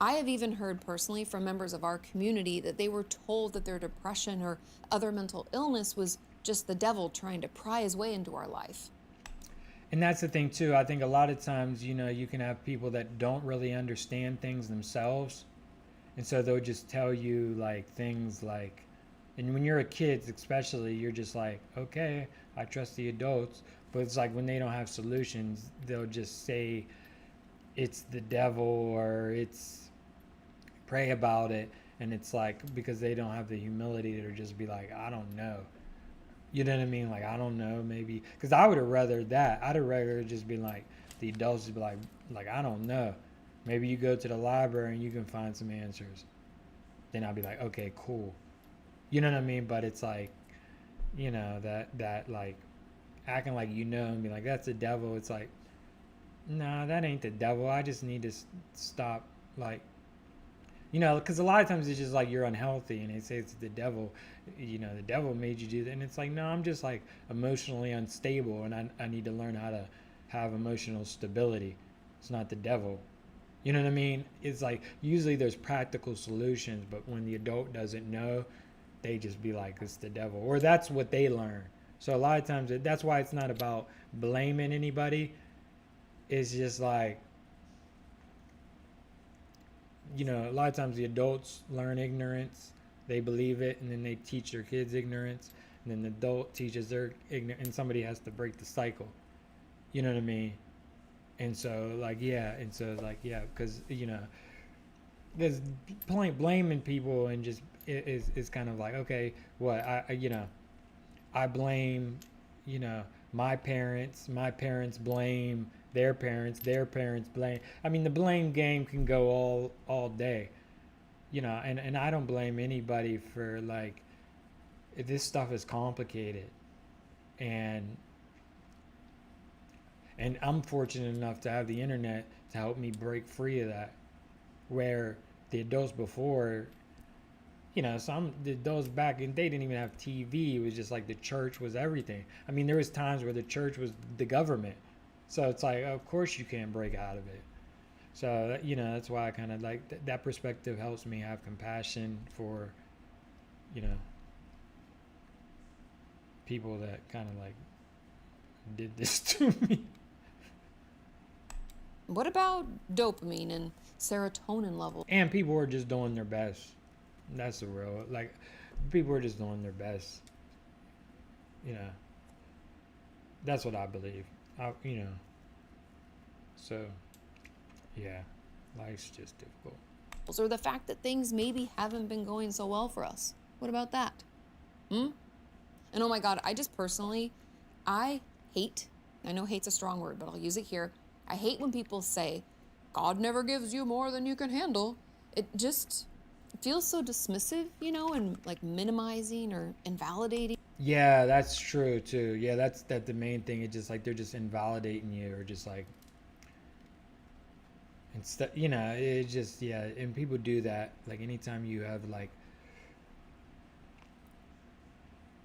I have even heard personally from members of our community that they were told that their depression or other mental illness was just the devil trying to pry his way into our life. And that's the thing too. I think a lot of times, you can have people that don't really understand things themselves, and so they'll just tell you like things like, and when you're a kid especially, you're just like, okay, I trust the adults. But it's like when they don't have solutions, they'll just say it's the devil or it's pray about it. And it's like because they don't have the humility to just be like, I don't know. You know what I mean? Like, I don't know, maybe. Because I would have rather that. I'd have rather just been like, the adults would be like, I don't know. Maybe you go to the library and you can find some answers. Then I'd be like, okay, cool. You know what I mean? But it's like, that like acting like and be like, that's the devil. It's like, nah, that ain't the devil. I just need to stop, like, because a lot of times it's just like you're unhealthy and they say it's the devil. The devil made you do that. And it's like, no, I'm just like emotionally unstable and I need to learn how to have emotional stability. It's not the devil. You know what I mean? It's like usually there's practical solutions, but when the adult doesn't know, they just be like, it's the devil. Or that's what they learn. So a lot of times that's why it's not about blaming anybody. It's just like, a lot of times the adults learn ignorance, they believe it, and then they teach their kids ignorance, and then the adult teaches their ignorance, and somebody has to break the cycle. You know what I mean? And so, like, yeah, because there's blaming people and just is kind of like, okay, what I blame, you know, my parents blame their parents blame. I mean, the blame game can go all day, and I don't blame anybody for like this stuff is complicated, and I'm fortunate enough to have the internet to help me break free of that. Where the adults before, some the adults back in they didn't even have TV. It was just like the church was everything. I mean, there was times where the church was the government, so it's like of course you can't break out of it. So that's why I kind of like that perspective helps me have compassion for you know people that kind of like did this to me. What about dopamine and serotonin levels? And people were just doing their best. That's the real like people were just doing their best. You know, that's what I believe. So yeah, life's just difficult. Or the fact that things maybe haven't been going so well for us? What about that? Hmm? And oh my God, I just personally, I hate, I know hate's a strong word, but I'll use it here. I hate when people say, God never gives you more than you can handle. It just feels so dismissive, and like minimizing or invalidating. Yeah, that's true too. Yeah, that's the main thing. It's just like they're just invalidating you or just like instead, it just yeah, and people do that. Like anytime you have like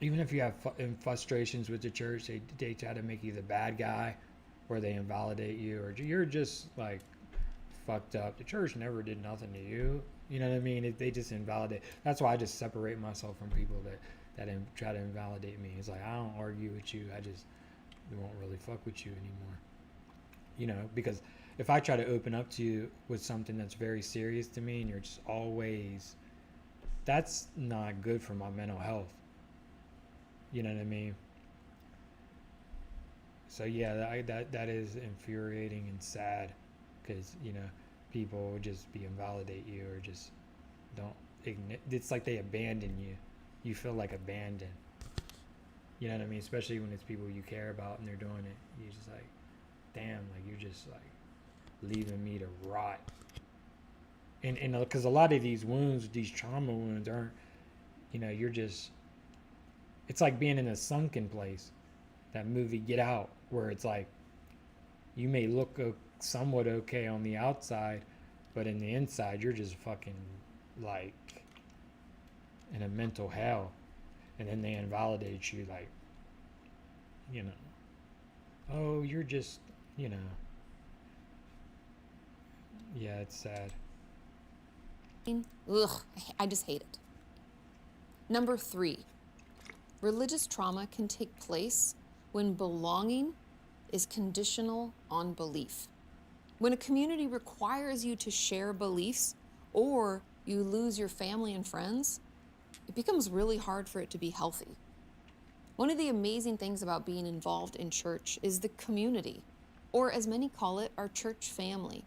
even if you have frustrations with the church, they try to make you the bad guy, or they invalidate you, or you're just like fucked up. The church never did nothing to you. You know what I mean? They just invalidate. That's why I just separate myself from people that try to invalidate me. It's like I don't argue with you. I just won't really fuck with you anymore. Because if I try to open up to you with something that's very serious to me, and you're just always, that's not good for my mental health. You know what I mean? So yeah, that is infuriating and sad, because people just be invalidate you or just don't. It's like they abandon you. You feel like abandoned. You know what I mean? Especially when it's people you care about and they're doing it. You're just like, damn, like you're just like leaving me to rot. And because a lot of these wounds, these trauma wounds, aren't. You're just. It's like being in a sunken place. That movie Get Out, where it's like you may look somewhat okay on the outside, but in the inside you're just fucking like in a mental hell, and then they invalidate you like, you know, oh you're just, yeah, it's sad. Ugh, I just hate it. Number 3, religious trauma can take place when belonging is conditional on belief. When a community requires you to share beliefs or you lose your family and friends, it becomes really hard for it to be healthy. One of the amazing things about being involved in church is the community, or as many call it, our church family.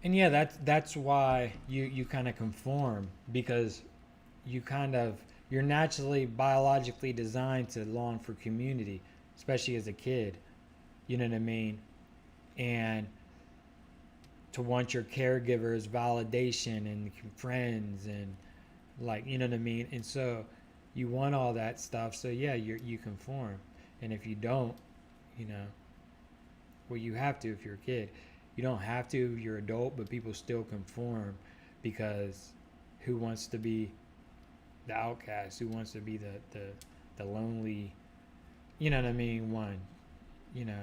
And yeah, that's why you kind of conform, because you kind of you're naturally biologically designed to long for community, especially as a kid. You know what I mean? And to want your caregivers validation and friends and, like, you know what I mean? And so you want all that stuff. So yeah, you conform. And if you don't, you know, well, you have to if you're a kid. You don't have to if you're adult, but people still conform because who wants to be the outcast? Who wants to be the lonely, you know what I mean, one, you know?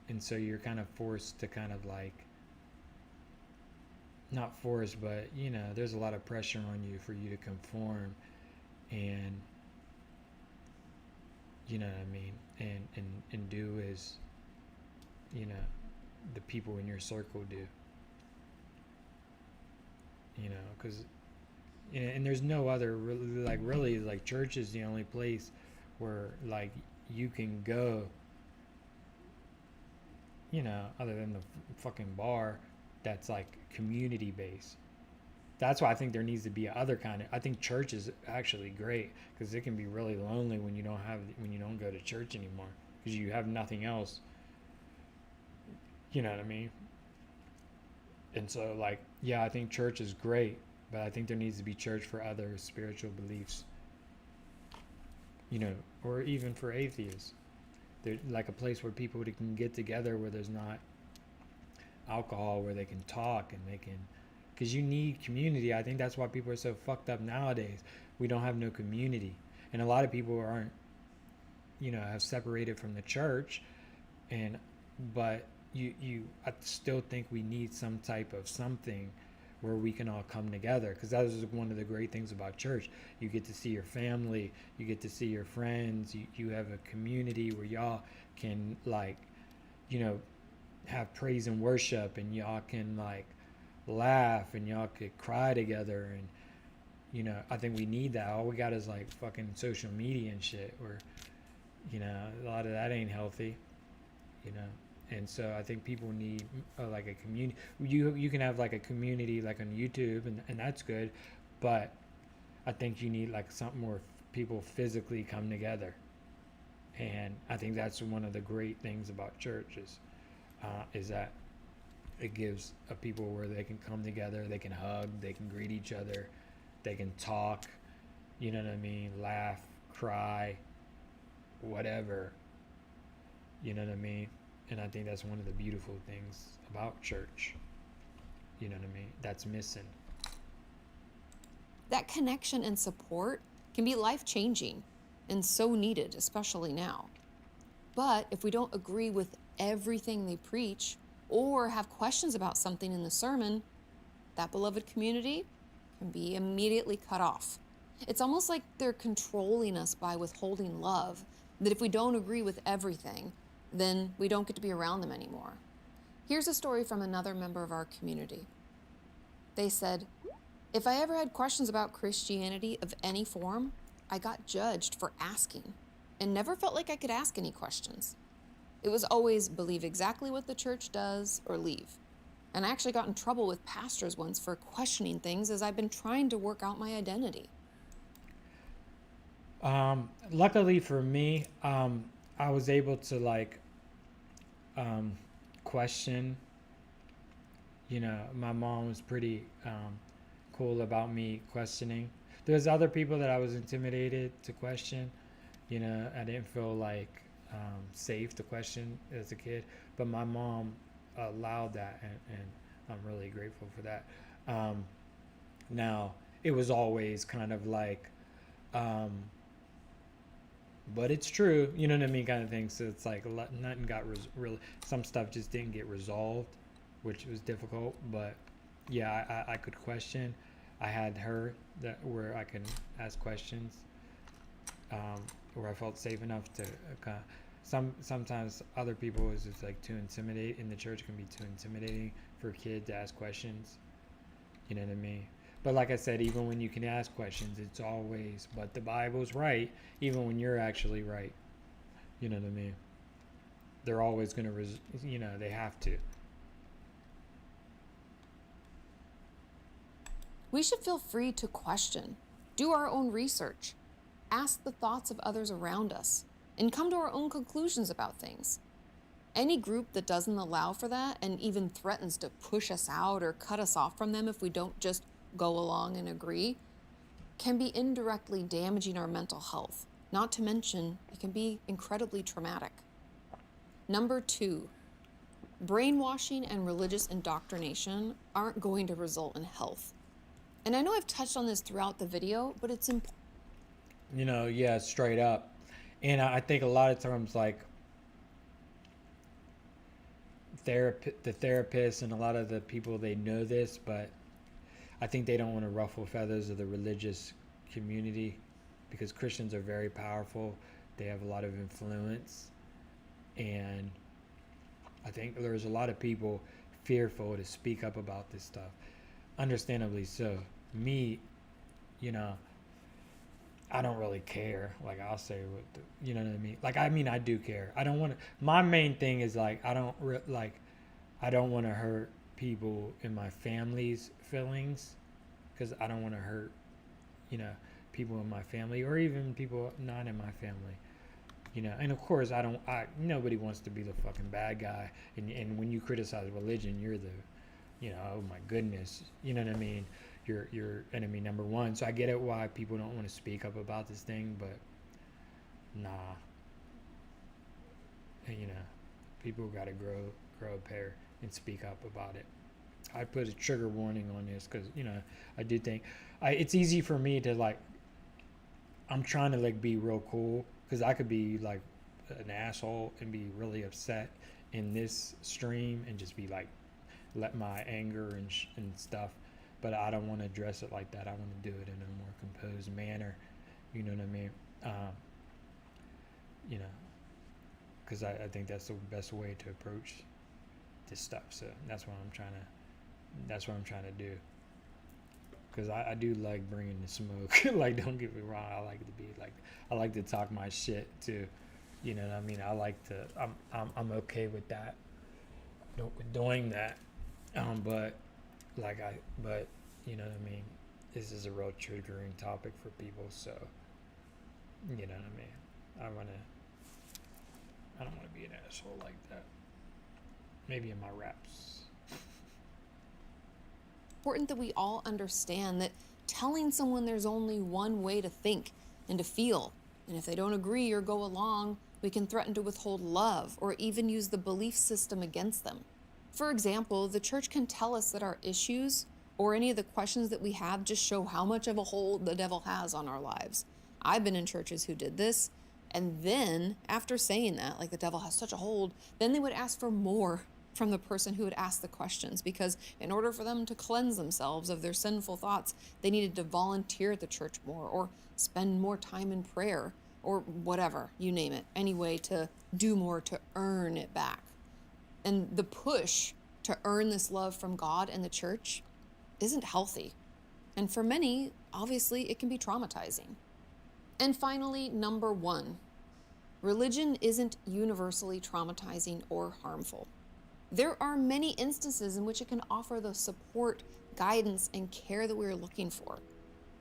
And so you're kind of forced to kind of like, not forced, but you know, there's a lot of pressure on you for you to conform, and you know what I mean, and do as, you know, the people in your circle do, you know, because, and there's no other really like church is the only place where like you can go, you know, other than the fucking bar, that's like community based. That's why I think there needs to be other kind of. I think church is actually great because it can be really lonely when you don't go to church anymore because you have nothing else. You know what I mean? And so like, yeah, I think church is great, but I think there needs to be church for other spiritual beliefs. You know, or even for atheists. They're like a place where people can get together where there's not alcohol, where they can talk and they can, because you need community. I think that's why people are so fucked up nowadays. We don't have no community, and a lot of people aren't, you know, have separated from the church, and but I still think we need some type of something where we can all come together, because that is one of the great things about church. You get to see your family, you get to see your friends, you have a community where y'all can, like, you know, have praise and worship, and y'all can like laugh, and y'all could cry together. And you know, I think we need that. All we got is like fucking social media and shit, where, you know, a lot of that ain't healthy, you know. And so I think people need like a community. You can have like a community like on YouTube, and that's good, but I think you need like something where people physically come together. And I think that's one of the great things about churches, is that it gives a people where they can come together, they can hug, they can greet each other, they can talk, you know what I mean, laugh, cry, whatever, you know what I mean. And I think that's one of the beautiful things about church, you know what I mean, that's missing. That connection and support can be life-changing and so needed, especially now. But if we don't agree with everything they preach or have questions about something in the sermon, that beloved community can be immediately cut off. It's almost like they're controlling us by withholding love, that if we don't agree with everything, then we don't get to be around them anymore. Here's a story from another member of our community. They said, if I ever had questions about Christianity of any form, I got judged for asking and never felt like I could ask any questions. It was always believe exactly what the church does or leave. And I actually got in trouble with pastors once for questioning things as I've been trying to work out my identity. Luckily for me, I was able to like, um, question. You know, my mom was pretty cool about me questioning. There's other people that I was intimidated to question. You know, I didn't feel like safe to question as a kid, but my mom allowed that, and I'm really grateful for that. Um, Now, it was always kind of like, um, but it's true, you know what I mean, kind of thing. So it's like nothing got really, some stuff just didn't get resolved, which was difficult. But yeah, I could question. I had her that where I can ask questions, where I felt safe enough to sometimes other people is just like too intimidate in the church can be too intimidating for a kid to ask questions. You know what I mean? But like I said, even when you can ask questions, it's always, but the Bible's right, even when you're actually right. You know what I mean? They're always going to, they have to. We should feel free to question, do our own research, ask the thoughts of others around us, and come to our own conclusions about things. Any group that doesn't allow for that and even threatens to push us out or cut us off from them if we don't just go along and agree can be indirectly damaging our mental health. Not to mention, it can be incredibly traumatic. Number 2, brainwashing and religious indoctrination aren't going to result in health. And I know I've touched on this throughout the video, but it's important. Yeah, straight up. And I think a lot of times, like, the therapists and a lot of the people, they know this, but I think they don't want to ruffle feathers of the religious community because Christians are very powerful. They have a lot of influence. And I think there's a lot of people fearful to speak up about this stuff. Understandably so. Me, you know, I don't really care. Like I'll say what you know what I mean. Like I mean I do care. I don't want to. My main thing is like I don't want to hurt people in my family's feelings because I don't want to hurt you know people in my family or even people not in my family. And of course I nobody wants to be the fucking bad guy. And when you criticize religion, you're the oh my goodness, you know what I mean? You're enemy number one. So I get it why people don't want to speak up about this thing, but nah, people got to grow a pair and speak up about it. I put a trigger warning on this because I do think it's easy for me to like. I'm trying to like be real cool because I could be like an asshole and be really upset in this stream and just be like let my anger and stuff, but I don't want to address it like that. I want to do it in a more composed manner. You know what I mean? You know, because I think that's the best way to approach this stuff. So that's what I'm trying to. That's what I'm trying to do. Because I do like bringing the smoke. Like, don't get me wrong. I like to be like, I like to talk my shit too. You know what I mean? I like to. I'm okay with that. Doing that. But but you know what I mean. This is a real triggering topic for people. So you know what I mean. I don't want to be an asshole like that. Maybe in my raps. Important that we all understand that telling someone there's only one way to think and to feel, and if they don't agree or go along, we can threaten to withhold love or even use the belief system against them. For example, the church can tell us that our issues or any of the questions that we have just show how much of a hold the devil has on our lives. I've been in churches who did this, and then after saying that, like the devil has such a hold, then they would ask for more from the person who had asked the questions, because in order for them to cleanse themselves of their sinful thoughts, they needed to volunteer at the church more or spend more time in prayer or whatever, you name it, any way to do more to earn it back. And the push to earn this love from God and the church isn't healthy. And for many, obviously, it can be traumatizing. And finally, number 1, religion isn't universally traumatizing or harmful. There are many instances in which it can offer the support, guidance, and care that we are looking for.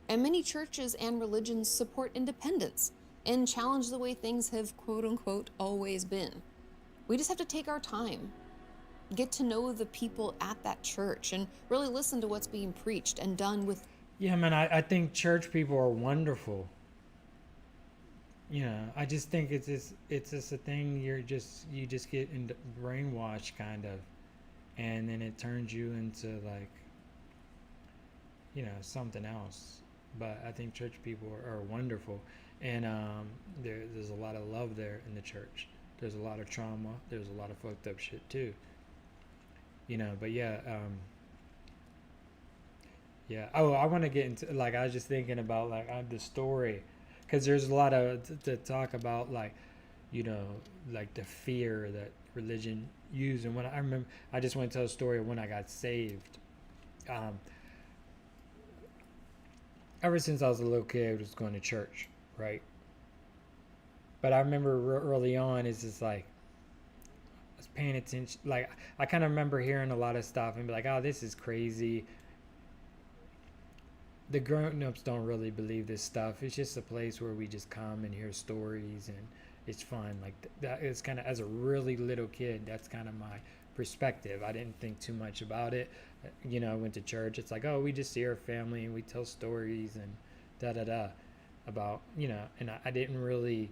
And many churches and religions support independence and challenge the way things have, quote unquote, always been. We just have to take our time, get to know the people at that church, and really listen to what's being preached and done with. Yeah, man, I think church people are wonderful. I just think it's just a thing you just get brainwashed kind of, and then it turns you into like something else. But I think church people are wonderful, and there's a lot of love there in the church. There's a lot of trauma. There's a lot of fucked up shit too. But yeah, Yeah. Oh, I want to get into, like, I was just thinking about, like, the story, because there's a lot of to talk about, like, you know, like the fear that religion used. And when I remember, I just want to tell a story of when I got saved. Um, Ever since I was a little kid, I was going to church, right? But I remember early on, it's just like I was paying attention. Like, I kind of remember hearing a lot of stuff and be like, "Oh, this is crazy." The grown-ups don't really believe this stuff. It's just a place where we just come and hear stories, and it's fun. Like, that is kind of, as a really little kid, that's kind of my perspective. I didn't think too much about it. I went to church. It's like, oh, we just see our family and we tell stories and da da da about, and I didn't really.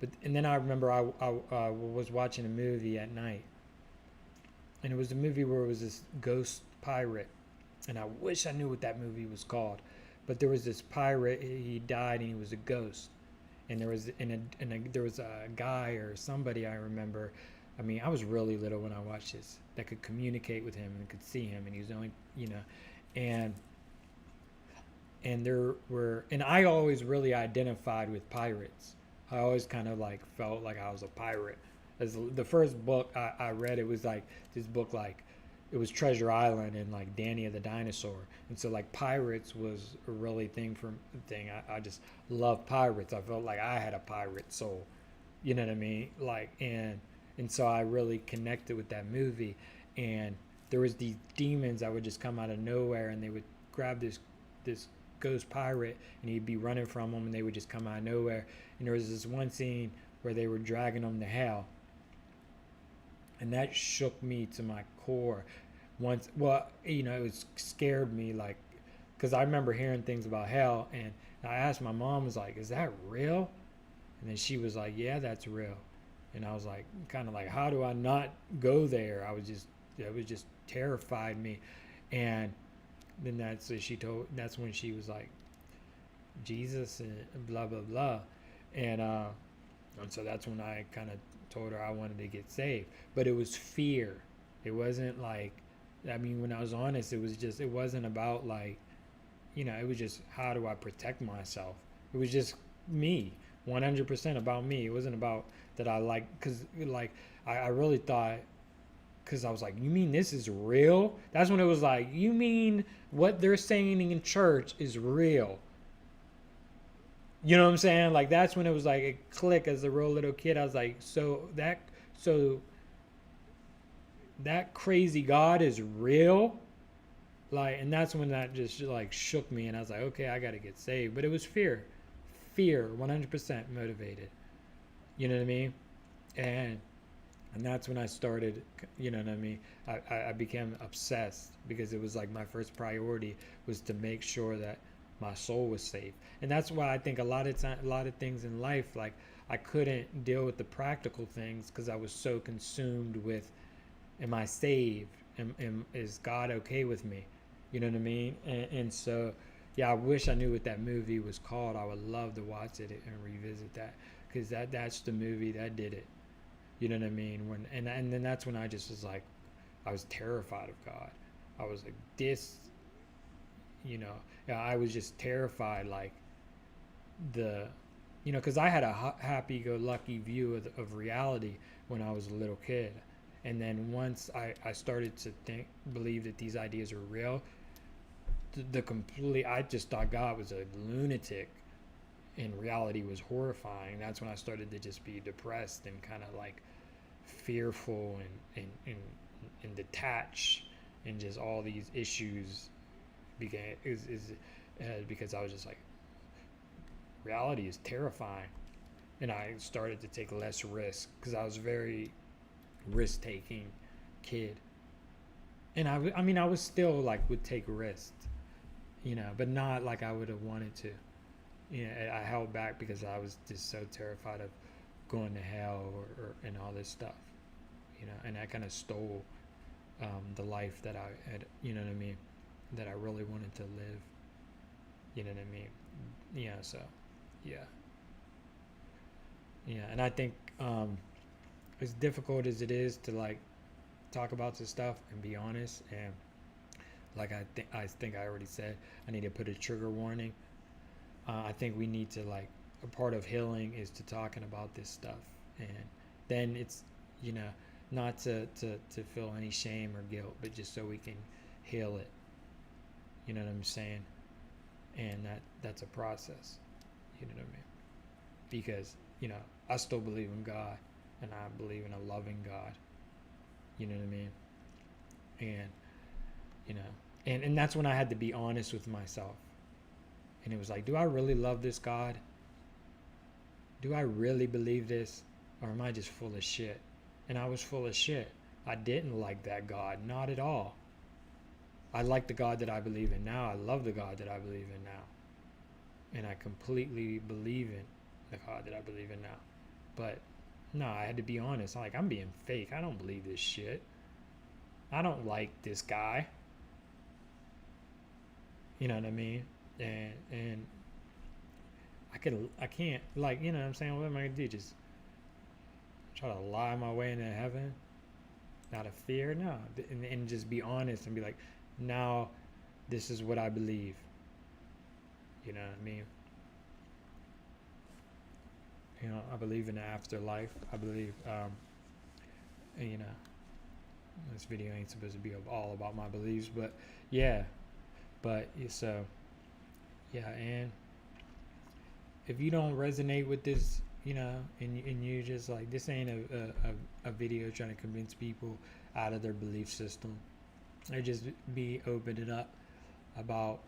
But and then I remember I was watching a movie at night, and it was a movie where it was this ghost pirate, and I wish I knew what that movie was called. But there was this pirate. He died, and he was a ghost. And there was a guy or somebody I remember. I mean, I was really little when I watched this, that could communicate with him and could see him, and he was only, and and I always really identified with pirates. I always kind of like felt like I was a pirate. As the first book I read, it was like this book, like it was Treasure Island and like Danny the dinosaur, and so like pirates was a really thing. I just love pirates. I felt like I had a pirate soul. You know what I mean? Like, and so I really connected with that movie, and there was these demons that would just come out of nowhere, and they would grab this ghost pirate, and he'd be running from them, and they would just come out of nowhere. And there was this one scene where they were dragging him to hell, and that shook me to my core. Once, well, it was scared me, like, because I remember hearing things about hell, and I asked my mom, was like, "Is that real?" And then she was like, "Yeah, that's real." And I was like, kind of like, how do I not go there? It was just terrified me. And then that's when she was like, Jesus and blah blah blah, and so that's when I kind of told her I wanted to get saved. But it was fear. It wasn't like, I mean, when I was honest, it wasn't about like, it was just how do I protect myself. It was just me, 100% about me. It wasn't about that I like, because like I really thought, because I was like, you mean this is real? That's when it was like, you mean what they're saying in church is real? You know what I'm saying? Like, that's when it was like a click. As a real little kid, I was like, so that crazy God is real? Like, and that's when that just like shook me, and I was like, okay, I got to get saved. But it was fear, 100% motivated. You know what I mean? And and that's when I started. You know what I mean? I became obsessed, because it was like my first priority was to make sure that my soul was safe. And that's why I think a lot of things in life, like, I couldn't deal with the practical things because I was so consumed with, am I saved? Is God okay with me? You know what I mean? And so, yeah, I wish I knew what that movie was called. I would love to watch it and revisit that, because that's the movie that did it. You know what I mean? And then that's when I just was like, I was terrified of God. I was like, this, yeah, I was just terrified, like, the, because I had a happy-go-lucky view of reality when I was a little kid. And then once I started to believe that these ideas are real, I just thought God was a lunatic, and reality was horrifying. That's when I started to just be depressed and kind of like fearful, and detached, and just all these issues began is because I was just like, reality is terrifying. And I started to take less risk, because I was very risk taking kid. And I mean, I was still like, would take risks, but not like I would have wanted to. I held back because I was just so terrified of going to hell, and all this stuff. And I kind of stole the life that I had, what I mean, that I really wanted to live. You know what I mean? Yeah. So, yeah, yeah. And I think, as difficult as it is to like talk about this stuff and be honest, and Like I think I already said, I need to put a trigger warning. I think we need to, like, a part of healing is to talking about this stuff, and then it's, you know, not to feel any shame or guilt, but just so we can heal it. You know what I'm saying? And that's a process. You know what I mean? Because, I still believe in God, and I believe in a loving God. You know what I mean? And you know, and that's when I had to be honest with myself. And it was like, do I really love this God? Do I really believe this? Or am I just full of shit? And I was full of shit. I didn't like that God, not at all. I like the God that I believe in now. I love the God that I believe in now. And I completely believe in the God that I believe in now. But no, I had to be honest. I'm being fake. I don't believe this shit. I don't like this guy. You know what I mean? And I can't, like, you know what I'm saying? What am I gonna do? Just try to lie my way into heaven out of fear? No. And just be honest and be like, now this is what I believe. You know what I mean? I believe in the afterlife. I believe, and, this video ain't supposed to be all about my beliefs, but yeah. But so, yeah, and if you don't resonate with this, and you just like, this ain't a video trying to convince people out of their belief system. I just be opening up about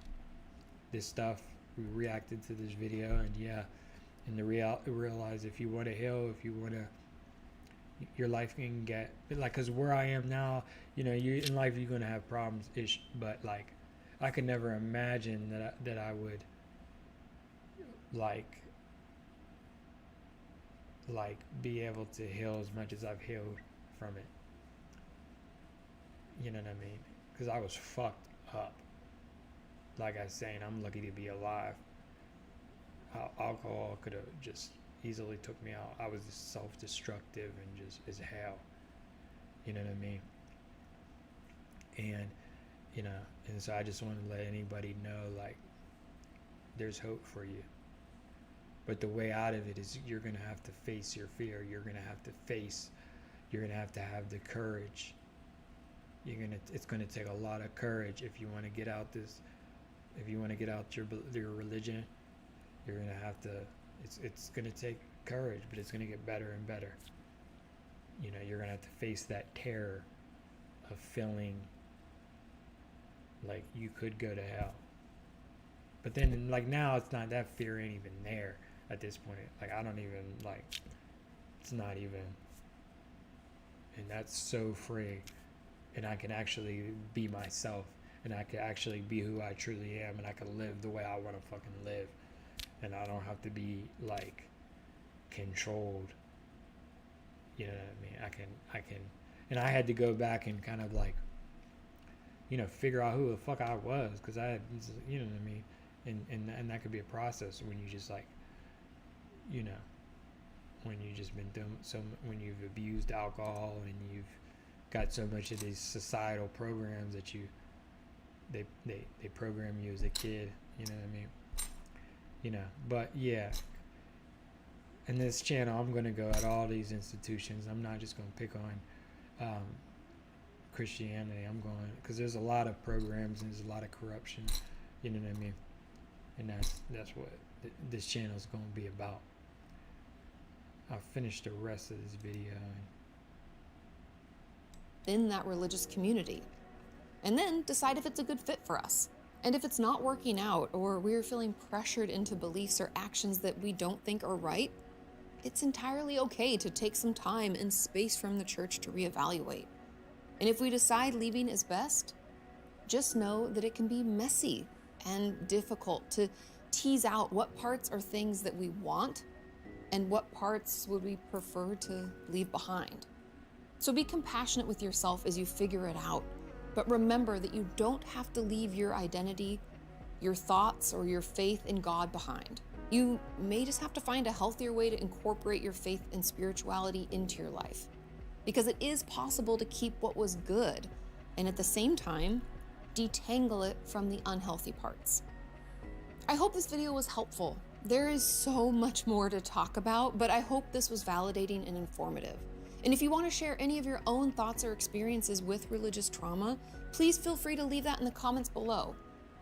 this stuff. We reacted to this video, and yeah, and realize if you want to heal, if you want to, your life can get, like, because where I am now, you in life you're gonna have problems, but like, I could never imagine that I would like be able to heal as much as I've healed from it. You know what I mean? Because I was fucked up. Like I was saying, I'm lucky to be alive. Alcohol could have just easily took me out. I was just self-destructive and just as hell. You know what I mean? And and so I just want to let anybody know, like, there's hope for you. But the way out of it is you're going to have to face your fear. You're going to have to have the courage. It's going to take a lot of courage if you want to get out your religion. You're going to have to, it's going to take courage, but it's going to get better and better. You're going to have to face that terror of feeling like you could go to hell. But then, like, now it's not, that fear ain't even there at this point. Like, I don't even, like, it's not even, and that's so free. And I can actually be myself, and I can actually be who I truly am, and I can live the way I want to fucking live. And I don't have to be, like, controlled. You know what I mean? I can, and I had to go back and kind of, like, figure out who the fuck I was, because I had, you know what I mean? And that could be a process when you just, like, when you've just been doing when you've abused alcohol and you've got so much of these societal programs that they program you as a kid, you know what I mean? But yeah, in this channel I'm going to go at all these institutions. I'm not just going to pick on Christianity. I'm going, because there's a lot of programs and there's a lot of corruption, you know what I mean? And that's what this channel is going to be about. I'll finish the rest of this video in that religious community, and then decide if it's a good fit for us. And if it's not working out, or we're feeling pressured into beliefs or actions that we don't think are right, it's entirely okay to take some time and space from the church to reevaluate. And if we decide leaving is best, just know that it can be messy and difficult to tease out what parts are things that we want and what parts would we prefer to leave behind. So be compassionate with yourself as you figure it out, but remember that you don't have to leave your identity, your thoughts, or your faith in God behind. You may just have to find a healthier way to incorporate your faith and spirituality into your life, because it is possible to keep what was good and at the same time detangle it from the unhealthy parts. I hope this video was helpful. There is so much more to talk about, but I hope this was validating and informative. And if you want to share any of your own thoughts or experiences with religious trauma, please feel free to leave that in the comments below.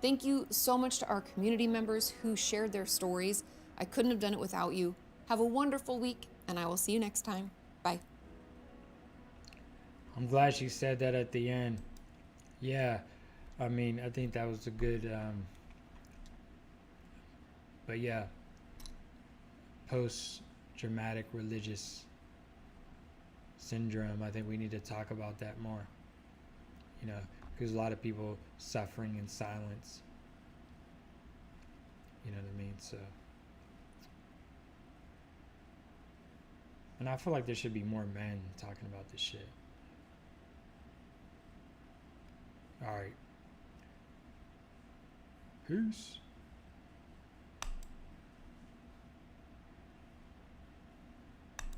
Thank you so much to our community members who shared their stories. I couldn't have done it without you. Have a wonderful week, and I will see you next time. Bye. I'm glad she said that at the end. Yeah, I mean, I think that was a good, but yeah, post-traumatic religious syndrome. I think we need to talk about that more. You know, because a lot of people suffering in silence. You know what I mean? So, and I feel like there should be more men talking about this shit. All right. Peace.